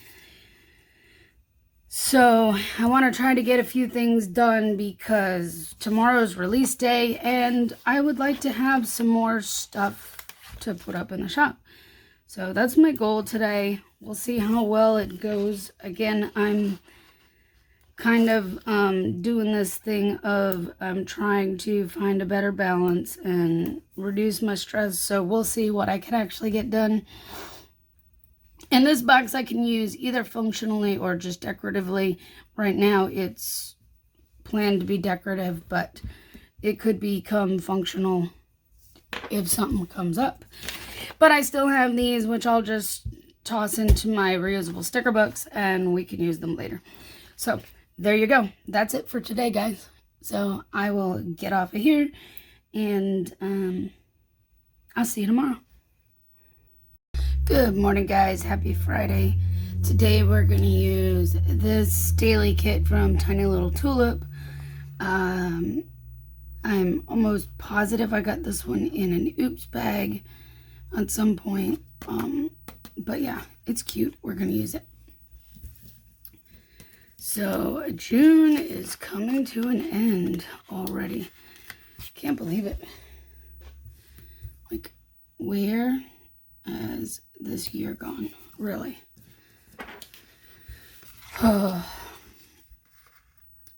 So I want to try to get a few things done because tomorrow's release day and I would like to have some more stuff to put up in the shop. So that's my goal today. We'll see how well it goes. Again, I'm kind of doing this thing of I'm trying to find a better balance and reduce my stress. So we'll see what I can actually get done. And this box I can use either functionally or just decoratively. Right now it's planned to be decorative, but it could become functional if something comes up. But I still have these, which I'll just toss into my reusable sticker books and we can use them later. So there you go. That's it for today, guys. So I will get off of here and I'll see you tomorrow. Good morning, guys. Happy Friday. Today we're going to use this daily kit from Tiny Little Tulip. I'm almost positive I got this one in an oops bag at some point. But yeah, it's cute. We're going to use it. So June is coming to an end already. Can't believe it. Like, where has this year gone? Really?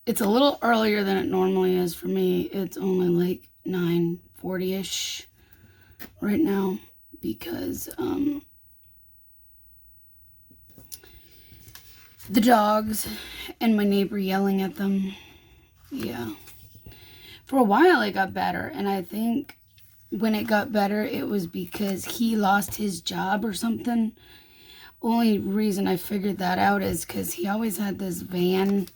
It's a little earlier than it normally is for me. It's only like 9:40-ish right now because the dogs and my neighbor yelling at them. Yeah. For a while it got better, and I think when it got better it was because he lost his job or something. Only reason I figured that out is because he always had this van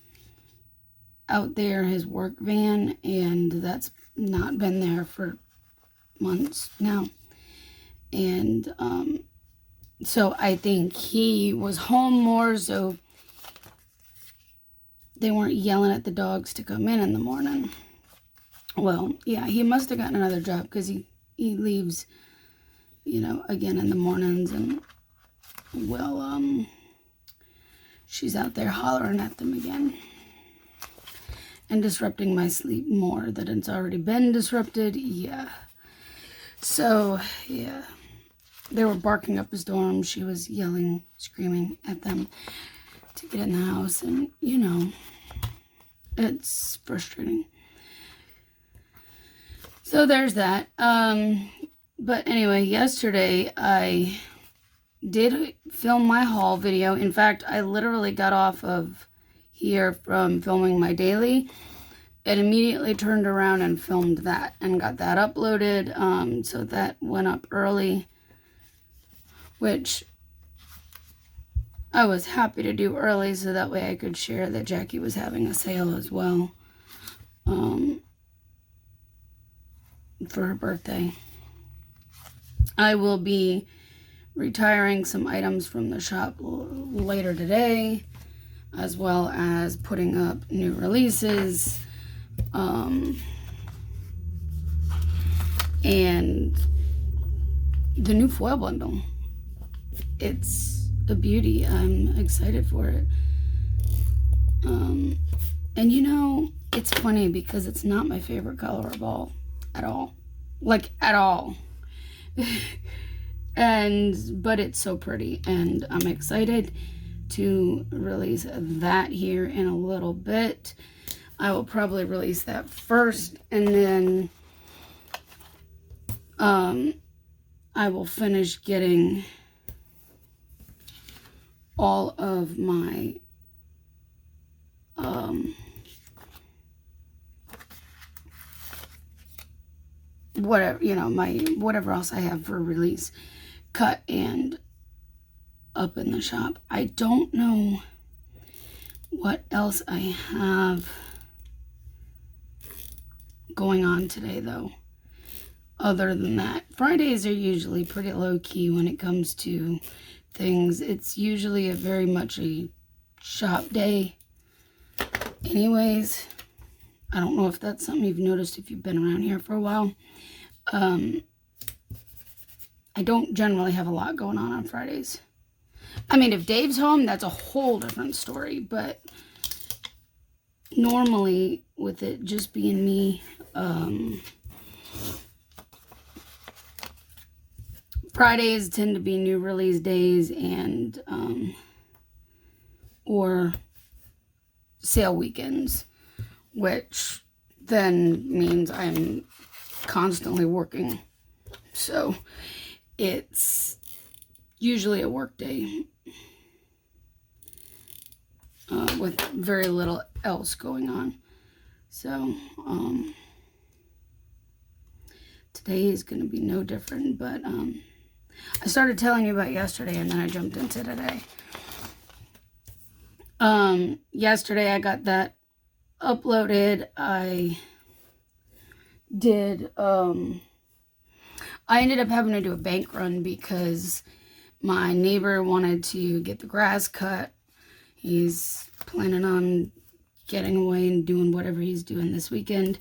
out there, his work van, and that's not been there for months now. And so I think he was home more, so they weren't yelling at the dogs to come in the morning. Well, yeah, he must have gotten another job because he leaves, you know, again in the mornings, and well, she's out there hollering at them again and disrupting my sleep more than it's already been disrupted. Yeah. So, yeah. They were barking up a storm. She was yelling, screaming at them to get in the house. And, you know, it's frustrating. So there's that. But anyway, yesterday I did film my haul video. In fact, I literally got off of here from filming my daily and immediately turned around and filmed that and got that uploaded. So that went up early, which I was happy to do early so that way I could share that Jackie was having a sale as well for her birthday. I will be retiring some items from the shop later today, as well as putting up new releases, and the new foil bundle. It's a beauty. I'm excited for it. And you know, it's funny because it's not my favorite color of all, at all. Like, at all. But it's so pretty, and I'm excited to release that here in a little bit. I will probably release that first, and then I will finish getting all of my whatever, you know, my whatever else I have for release cut and up in the shop. I don't know what else I have going on today though, other than that. Fridays are usually pretty low-key when it comes to things. It's usually a very much a shop day anyways. I don't know if that's something you've noticed if you've been around here for a while. I don't generally have a lot going on Fridays. I mean, if Dave's home, that's a whole different story, but normally with it just being me, Fridays tend to be new release days and or sale weekends, which then means I'm constantly working. So it's usually a work day with very little else going on. So, today is going to be no different, but I started telling you about yesterday and then I jumped into today. Yesterday I got that uploaded. I ended up having to do a bank run because my neighbor wanted to get the grass cut. He's planning on getting away and doing whatever he's doing this weekend.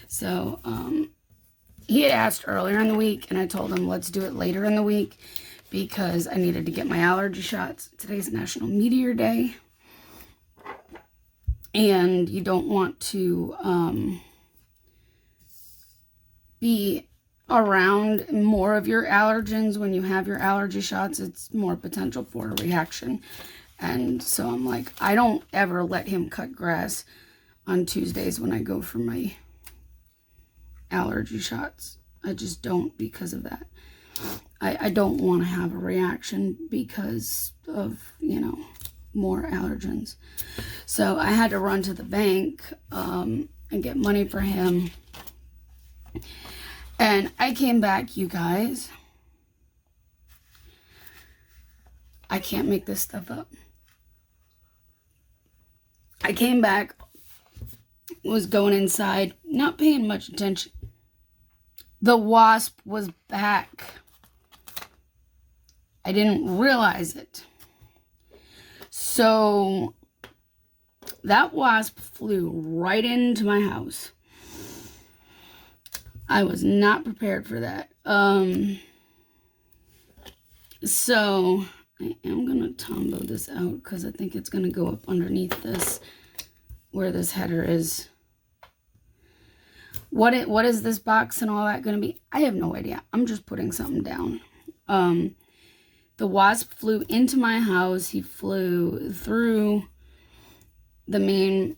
So, he had asked earlier in the week, and I told him let's do it later in the week because I needed to get my allergy shots. Today's National Meteor Day, and you don't want to be around more of your allergens when you have your allergy shots. It's more potential for a reaction. And so I'm like, I don't ever let him cut grass on Tuesdays when I go for my allergy shots. I just don't because of that. I don't want to have a reaction because of, more allergens. So I had to run to the bank and get money for him. And I came back, you guys. I can't make this stuff up. I came back, was going inside, not paying much attention. The wasp was back. I didn't realize it. So that wasp flew right into my house. I was not prepared for that. So I am going to tombow this out because I think it's going to go up underneath this, where this header is. What is this box and all that going to be? I have no idea. I'm just putting something down. The wasp flew into my house. He flew through the main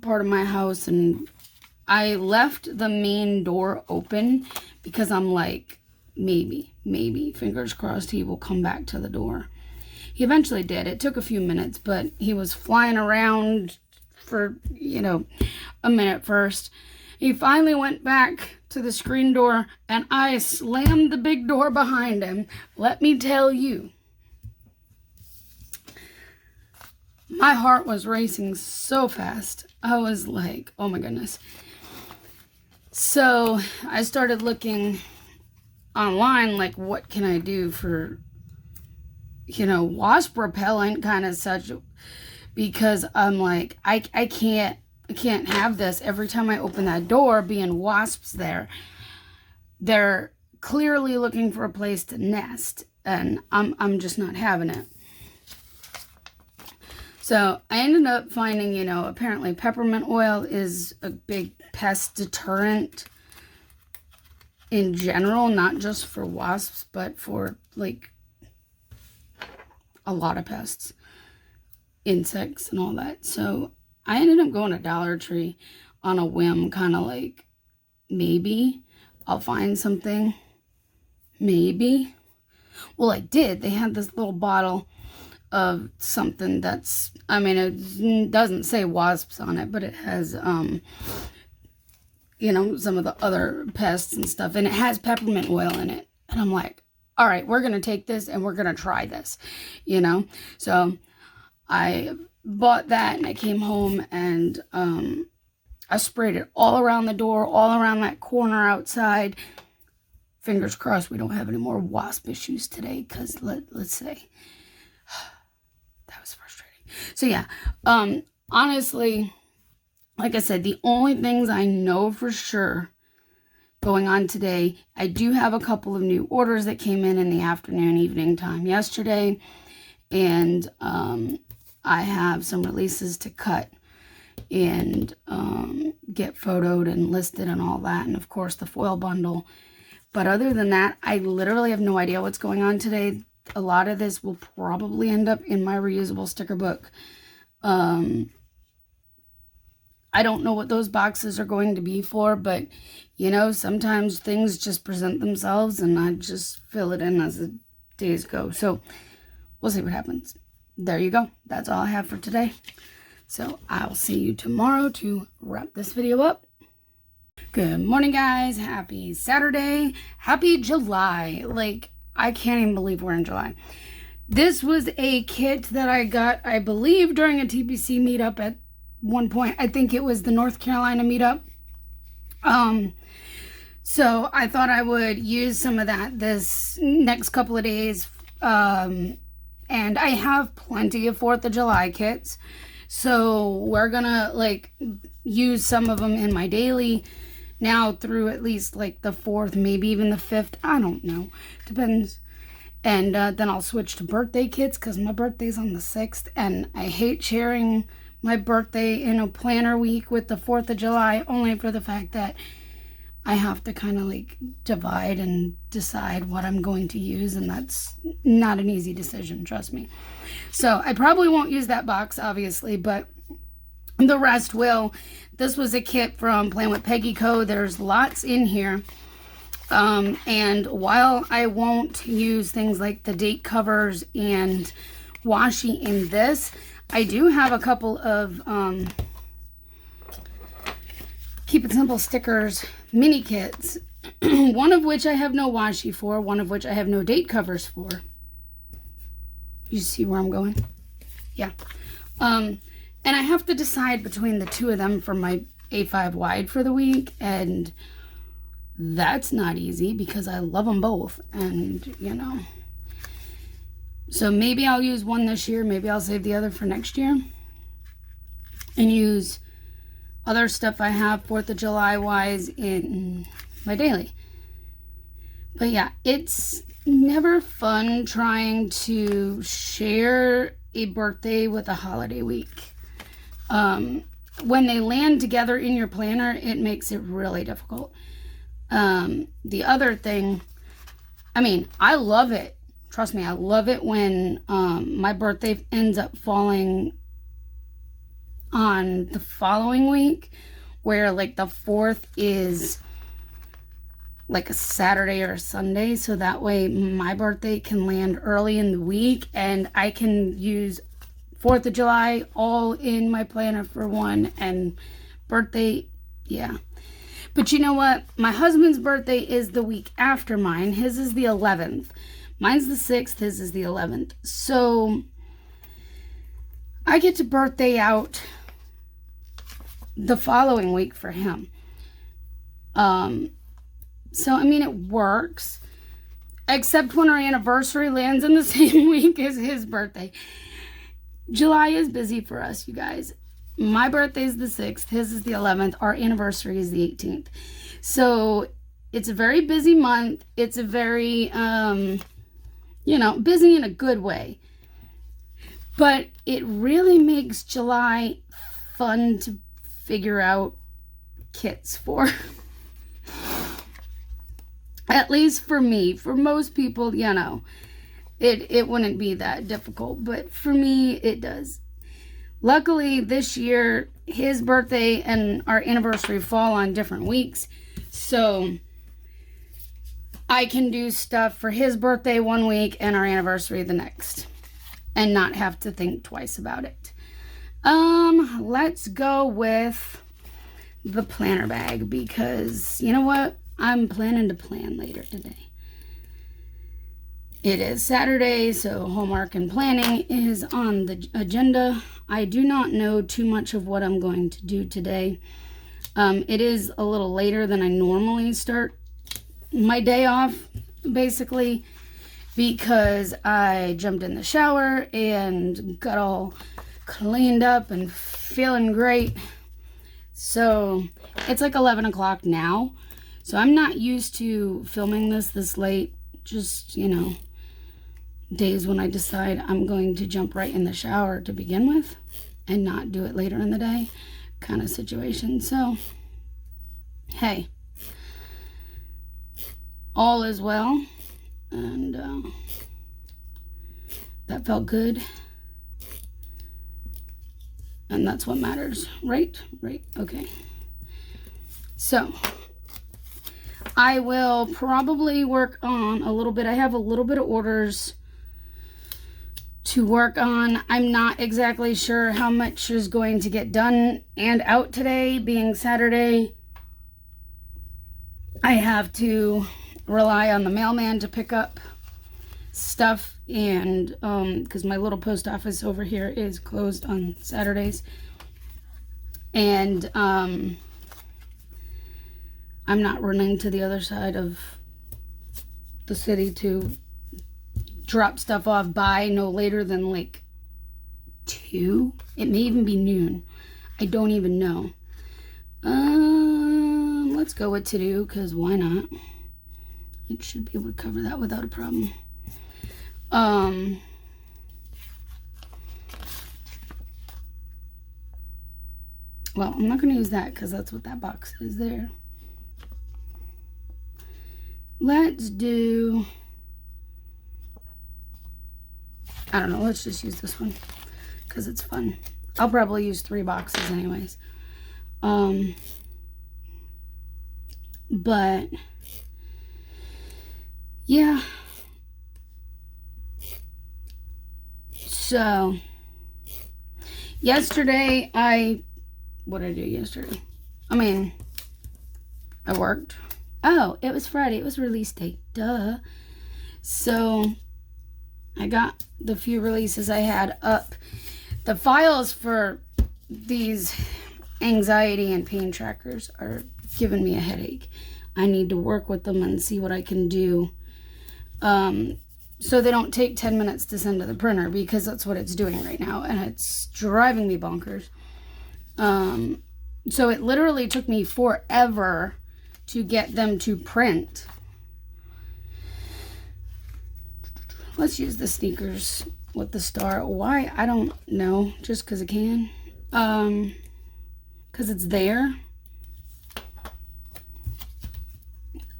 part of my house, and I left the main door open because I'm like, maybe, fingers crossed, he will come back to the door. He eventually did. It took a few minutes, but he was flying around for, a minute first. He finally went back to the screen door, and I slammed the big door behind him. Let me tell you, my heart was racing so fast. I was like, oh my goodness. So I started looking online, like, what can I do for, wasp repellent kind of such, because I'm like, I can't have this every time I open that door being wasps there. They're clearly looking for a place to nest, and I'm just not having it. So I ended up finding, apparently peppermint oil is a big pest deterrent in general, not just for wasps, but for like a lot of pests, insects and all that. So I ended up going to Dollar Tree on a whim, kind of like, maybe I'll find something. Maybe. Well, I did. They had this little bottle of something that's, it doesn't say wasps on it, but it has, some of the other pests and stuff, and it has peppermint oil in it. And I'm like, all right, we're going to take this and we're going to try this, So I bought that and I came home and I sprayed it all around the door, all around that corner outside. Fingers crossed we don't have any more wasp issues today, because let's say that was frustrating. So yeah, honestly, like I said, the only things I know for sure going on today, I do have a couple of new orders that came in the afternoon, evening time yesterday, and I have some releases to cut and get photoed and listed and all that, and of course the foil bundle. But other than that, I literally have no idea what's going on today. A lot of this will probably end up in my reusable sticker book. I don't know what those boxes are going to be for, but sometimes things just present themselves and I just fill it in as the days go. So we'll see what happens. There you go. That's all I have for today. So I'll see you tomorrow to wrap this video up. Good morning, guys. Happy Saturday. Happy July. Like, I can't even believe we're in July. This was a kit that I got, I believe, during a TPC meetup at one point. I think it was the North Carolina meetup. So I thought I would use some of that this next couple of days. And I have plenty of 4th of July kits. So we're gonna like use some of them in my daily now through at least like the 4th, maybe even the 5th. I don't know. Depends. And then I'll switch to birthday kits because my birthday's on the 6th. And I hate sharing my birthday in a planner week with the 4th of July, only for the fact that I have to kind of like divide and decide what I'm going to use, and that's not an easy decision, trust me. So I probably won't use that box, obviously, but the rest will. This was a kit from Plan with Peggy Co. There's lots in here. And while I won't use things like the date covers and washi in this, I do have a couple of Keep It Simple stickers mini kits, one of which I have no washi for, one of which I have no date covers for. You see where I'm going? Yeah. And I have to decide between the two of them for my A5 wide for the week, and that's not easy because I love them both, and you know. So maybe I'll use one this year, maybe I'll save the other for next year and use other stuff I have 4th of July wise in my daily. But yeah, it's never fun trying to share a birthday with a holiday week. When they land together in your planner, it makes it really difficult. The other thing, I mean, I love it. Trust me, I love it when my birthday ends up falling on the following week, where like the 4th is like a Saturday or a Sunday, so that way my birthday can land early in the week and I can use 4th of July all in my planner for one, and birthday, yeah. But you know what? My husband's birthday is the week after mine. His is the 11th. Mine's the 6th. His is the 11th. So I get to birthday out the following week for him. So, I mean, it works. Except when our anniversary lands in the same week as his birthday. July is busy for us, you guys. My birthday is the 6th. His is the 11th. Our anniversary is the 18th. So, it's a very busy month. It's a very, you know, busy in a good way. But it really makes July fun to figure out kits for. At least for me. For most people, you know, it wouldn't be that difficult. But for me, it does. Luckily, this year, his birthday and our anniversary fall on different weeks. So I can do stuff for his birthday one week and our anniversary the next, and not have to think twice about it. Let's go with the planner bag, because you know what? I'm planning to plan later today. It is Saturday, so homework and planning is on the agenda. I do not know too much of what I'm going to do today. It is a little later than I normally start my day off, basically, because I jumped in the shower and got all cleaned up and feeling great. So it's like 11 o'clock now. So I'm not used to filming this late. Just, you know, days when I decide I'm going to jump right in the shower to begin with and not do it later in the day kind of situation. So, hey, all is well. And that felt good. And that's what matters, right? Right, okay. So, I will probably work on a little bit. I have a little bit of orders to work on. I'm not exactly sure how much is going to get done and out today, being Saturday. I have to rely on the mailman to pick up stuff, and because my little post office over here is closed on Saturdays, and I'm not running to the other side of the city to drop stuff off by no later than like 2. It may even be noon. I don't even know. Let's go with to do, because why not? It should be able to cover that without a problem. Well, I'm not going to use that because that's what that box is there. Let's do, I don't know, let's just use this one because it's fun. I'll probably use 3 boxes anyways. But yeah. So yesterday what did I do yesterday? I mean, I worked. Oh, it was Friday. It was release day. Duh. So I got the few releases I had up. The files for these anxiety and pain trackers are giving me a headache. I need to work with them and see what I can do. So they don't take 10 minutes to send to the printer, because that's what it's doing right now, and it's driving me bonkers. So it literally took me forever to get them to print. Let's use the sneakers with the star. Why? I don't know. Just because I can. Because it's there.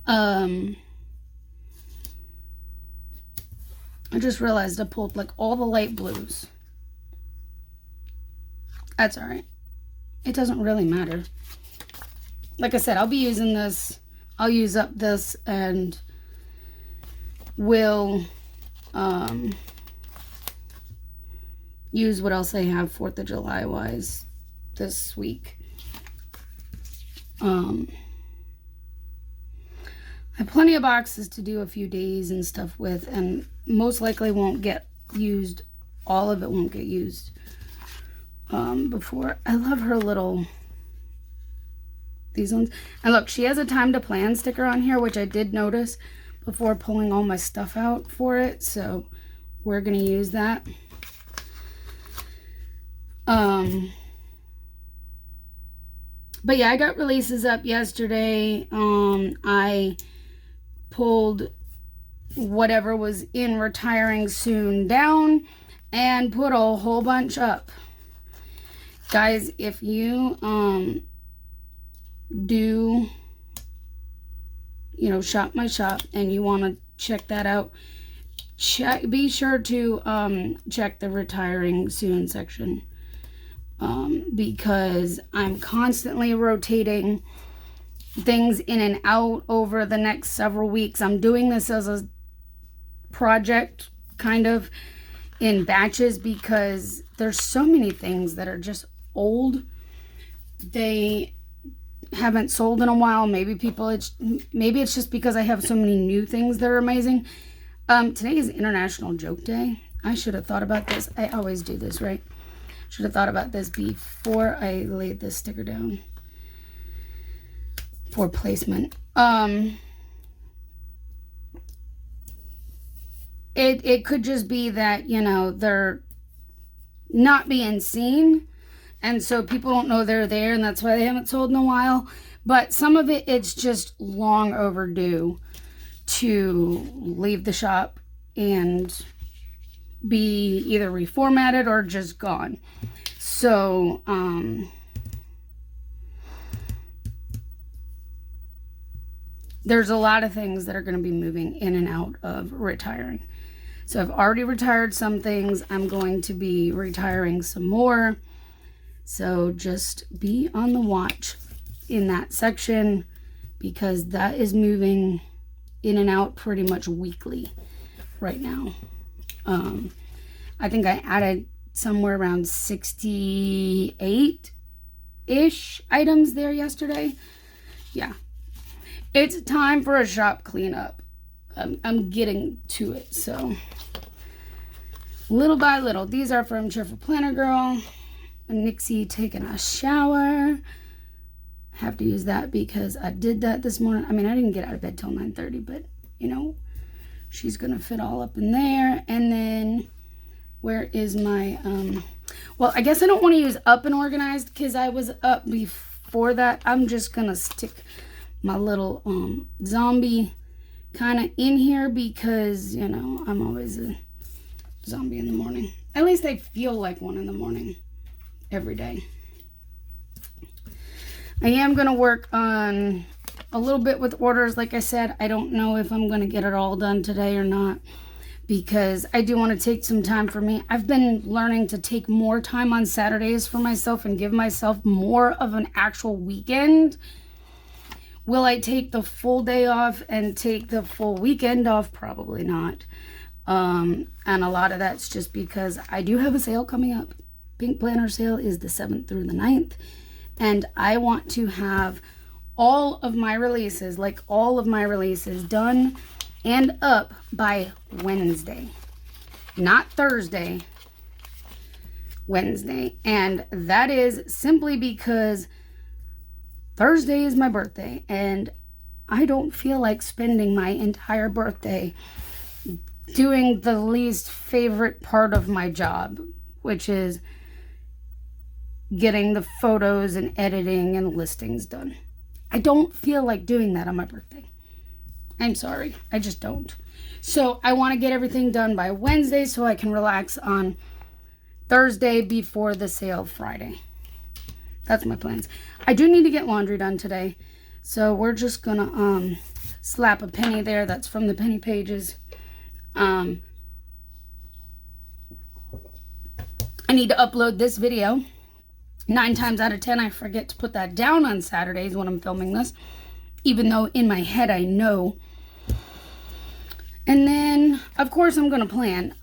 I just realized I pulled like all the light blues. That's all right. It doesn't really matter. Like I said, I'll be using this. I'll use up this, and will use what else I have 4th of July wise this week. I have plenty of boxes to do a few days and stuff with, and most likely won't get used. All of it won't get used before. I love her little, these ones. And look, she has a time to plan sticker on here, which I did notice before pulling all my stuff out for it. So we're going to use that. But yeah, I got releases up yesterday. I pulled whatever was in retiring soon down and put a whole bunch up. Guys, if you do, you know, shop my shop and you want to check that out, be sure to check the retiring soon section, because I'm constantly rotating things in and out over the next several weeks. I'm doing this as a project, kind of in batches, because there's so many things that are just old. They haven't sold in a while. Maybe it's just because I have so many new things that are amazing. Today is International Joke Day. I should have thought about this. I always do this, right? Should have thought about this before I laid this sticker down for placement. It could just be that, you know, they're not being seen, and so people don't know they're there, and that's why they haven't sold in a while. But some of it's just long overdue to leave the shop and be either reformatted or just gone. So there's a lot of things that are going to be moving in and out of retiring. So I've already retired some things. I'm going to be retiring some more. So just be on the watch in that section, because that is moving in and out pretty much weekly right now. I think I added somewhere around 68-ish items there yesterday. Yeah. It's time for a shop cleanup. I'm getting to it, so little by little. These are from Cheerful Planner Girl. Nixie taking a shower. I have to use that because I did that this morning. I mean, I didn't get out of bed till 9:30, but you know, she's gonna fit all up in there. And then where is my well, I guess I don't want to use up and organized because I was up before that. I'm just gonna stick my little zombie kind of in here because, you know, I'm always a zombie in the morning. At least I feel like one in the morning every day. I am going to work on a little bit with orders. Like I said, I don't know if I'm going to get it all done today or not because I do want to take some time for me. I've been learning to take more time on Saturdays for myself and give myself more of an actual weekend. Will I take the full day off and take the full weekend off? Probably not. And a lot of that's just because I do have a sale coming up. Pink Planner sale is the 7th through the 9th. And I want to have all of my releases, done and up by Wednesday. Not Thursday. Wednesday. And that is simply because Thursday is my birthday, and I don't feel like spending my entire birthday doing the least favorite part of my job, which is getting the photos and editing and listings done. I don't feel like doing that on my birthday. I'm sorry, I just don't. So I want to get everything done by Wednesday so I can relax on Thursday before the sale Friday. That's my plans. I do need to get laundry done today. So we're just gonna slap a penny there. That's from the penny pages. I need to upload this video. 9 times out of 10, I forget to put that down on Saturdays when I'm filming this. Even though in my head I know. And then, of course, I'm gonna plan.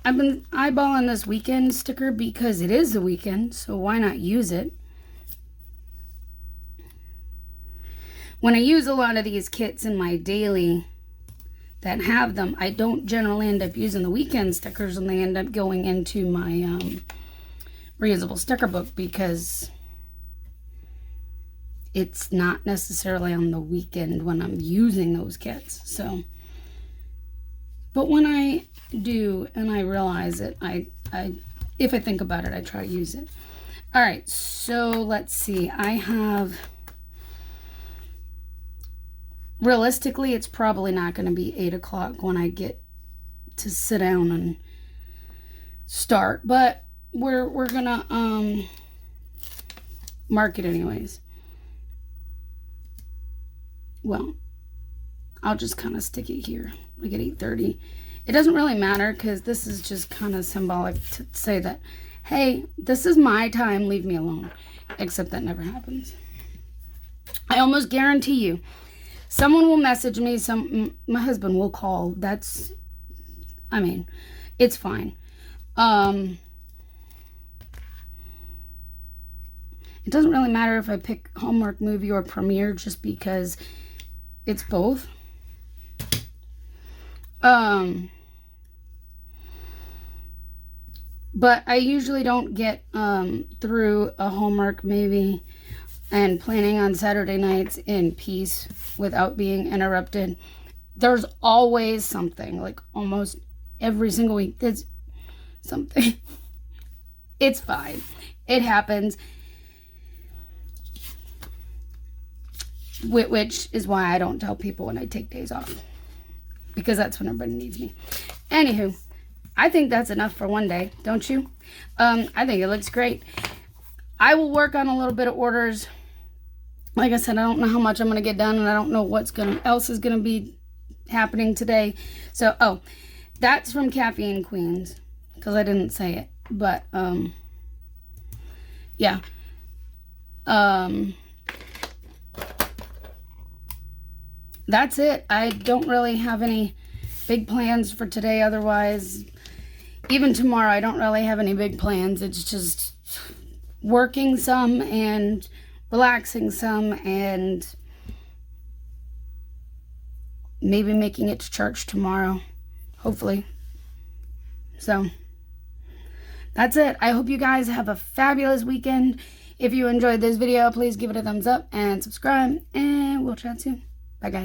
I've been eyeballing this weekend sticker because it is the weekend, so why not use it? When I use a lot of these kits in my daily that have them, I don't generally end up using the weekend stickers, and they end up going into my reusable sticker book because it's not necessarily on the weekend when I'm using those kits. So, but when I do and I realize it, if I think about it, I try to use it. All right, so let's see. I have, realistically, it's probably not going to be 8 o'clock when I get to sit down and start, but we're gonna mark it anyways. Well, I'll just kind of stick it here, like at 8:30. It doesn't really matter because this is just kind of symbolic to say that, hey, this is my time, leave me alone. Except that never happens. I almost guarantee you, someone will message me, my husband will call. It's fine. It doesn't really matter if I pick Hallmark movie or Premiere just because it's both. But I usually don't get through a Hallmark movie and planning on Saturday nights in peace without being interrupted. There's always something, like almost every single week, there's something. It's fine. It happens. Which is why I don't tell people when I take days off. Because that's when everybody needs me. Anywho, I think that's enough for one day, don't you? I think it looks great. I will work on a little bit of orders. Like I said, I don't know how much I'm going to get done, and I don't know what's else is going to be happening today. So, that's from Caffeine Queens, because I didn't say it. But, yeah. That's it. I don't really have any big plans for today. Otherwise, even tomorrow, I don't really have any big plans. It's just working some and relaxing some and maybe making it to church tomorrow, hopefully. So that's it. I hope you guys have a fabulous weekend. If you enjoyed this video, please give it a thumbs up and subscribe, and we'll chat soon.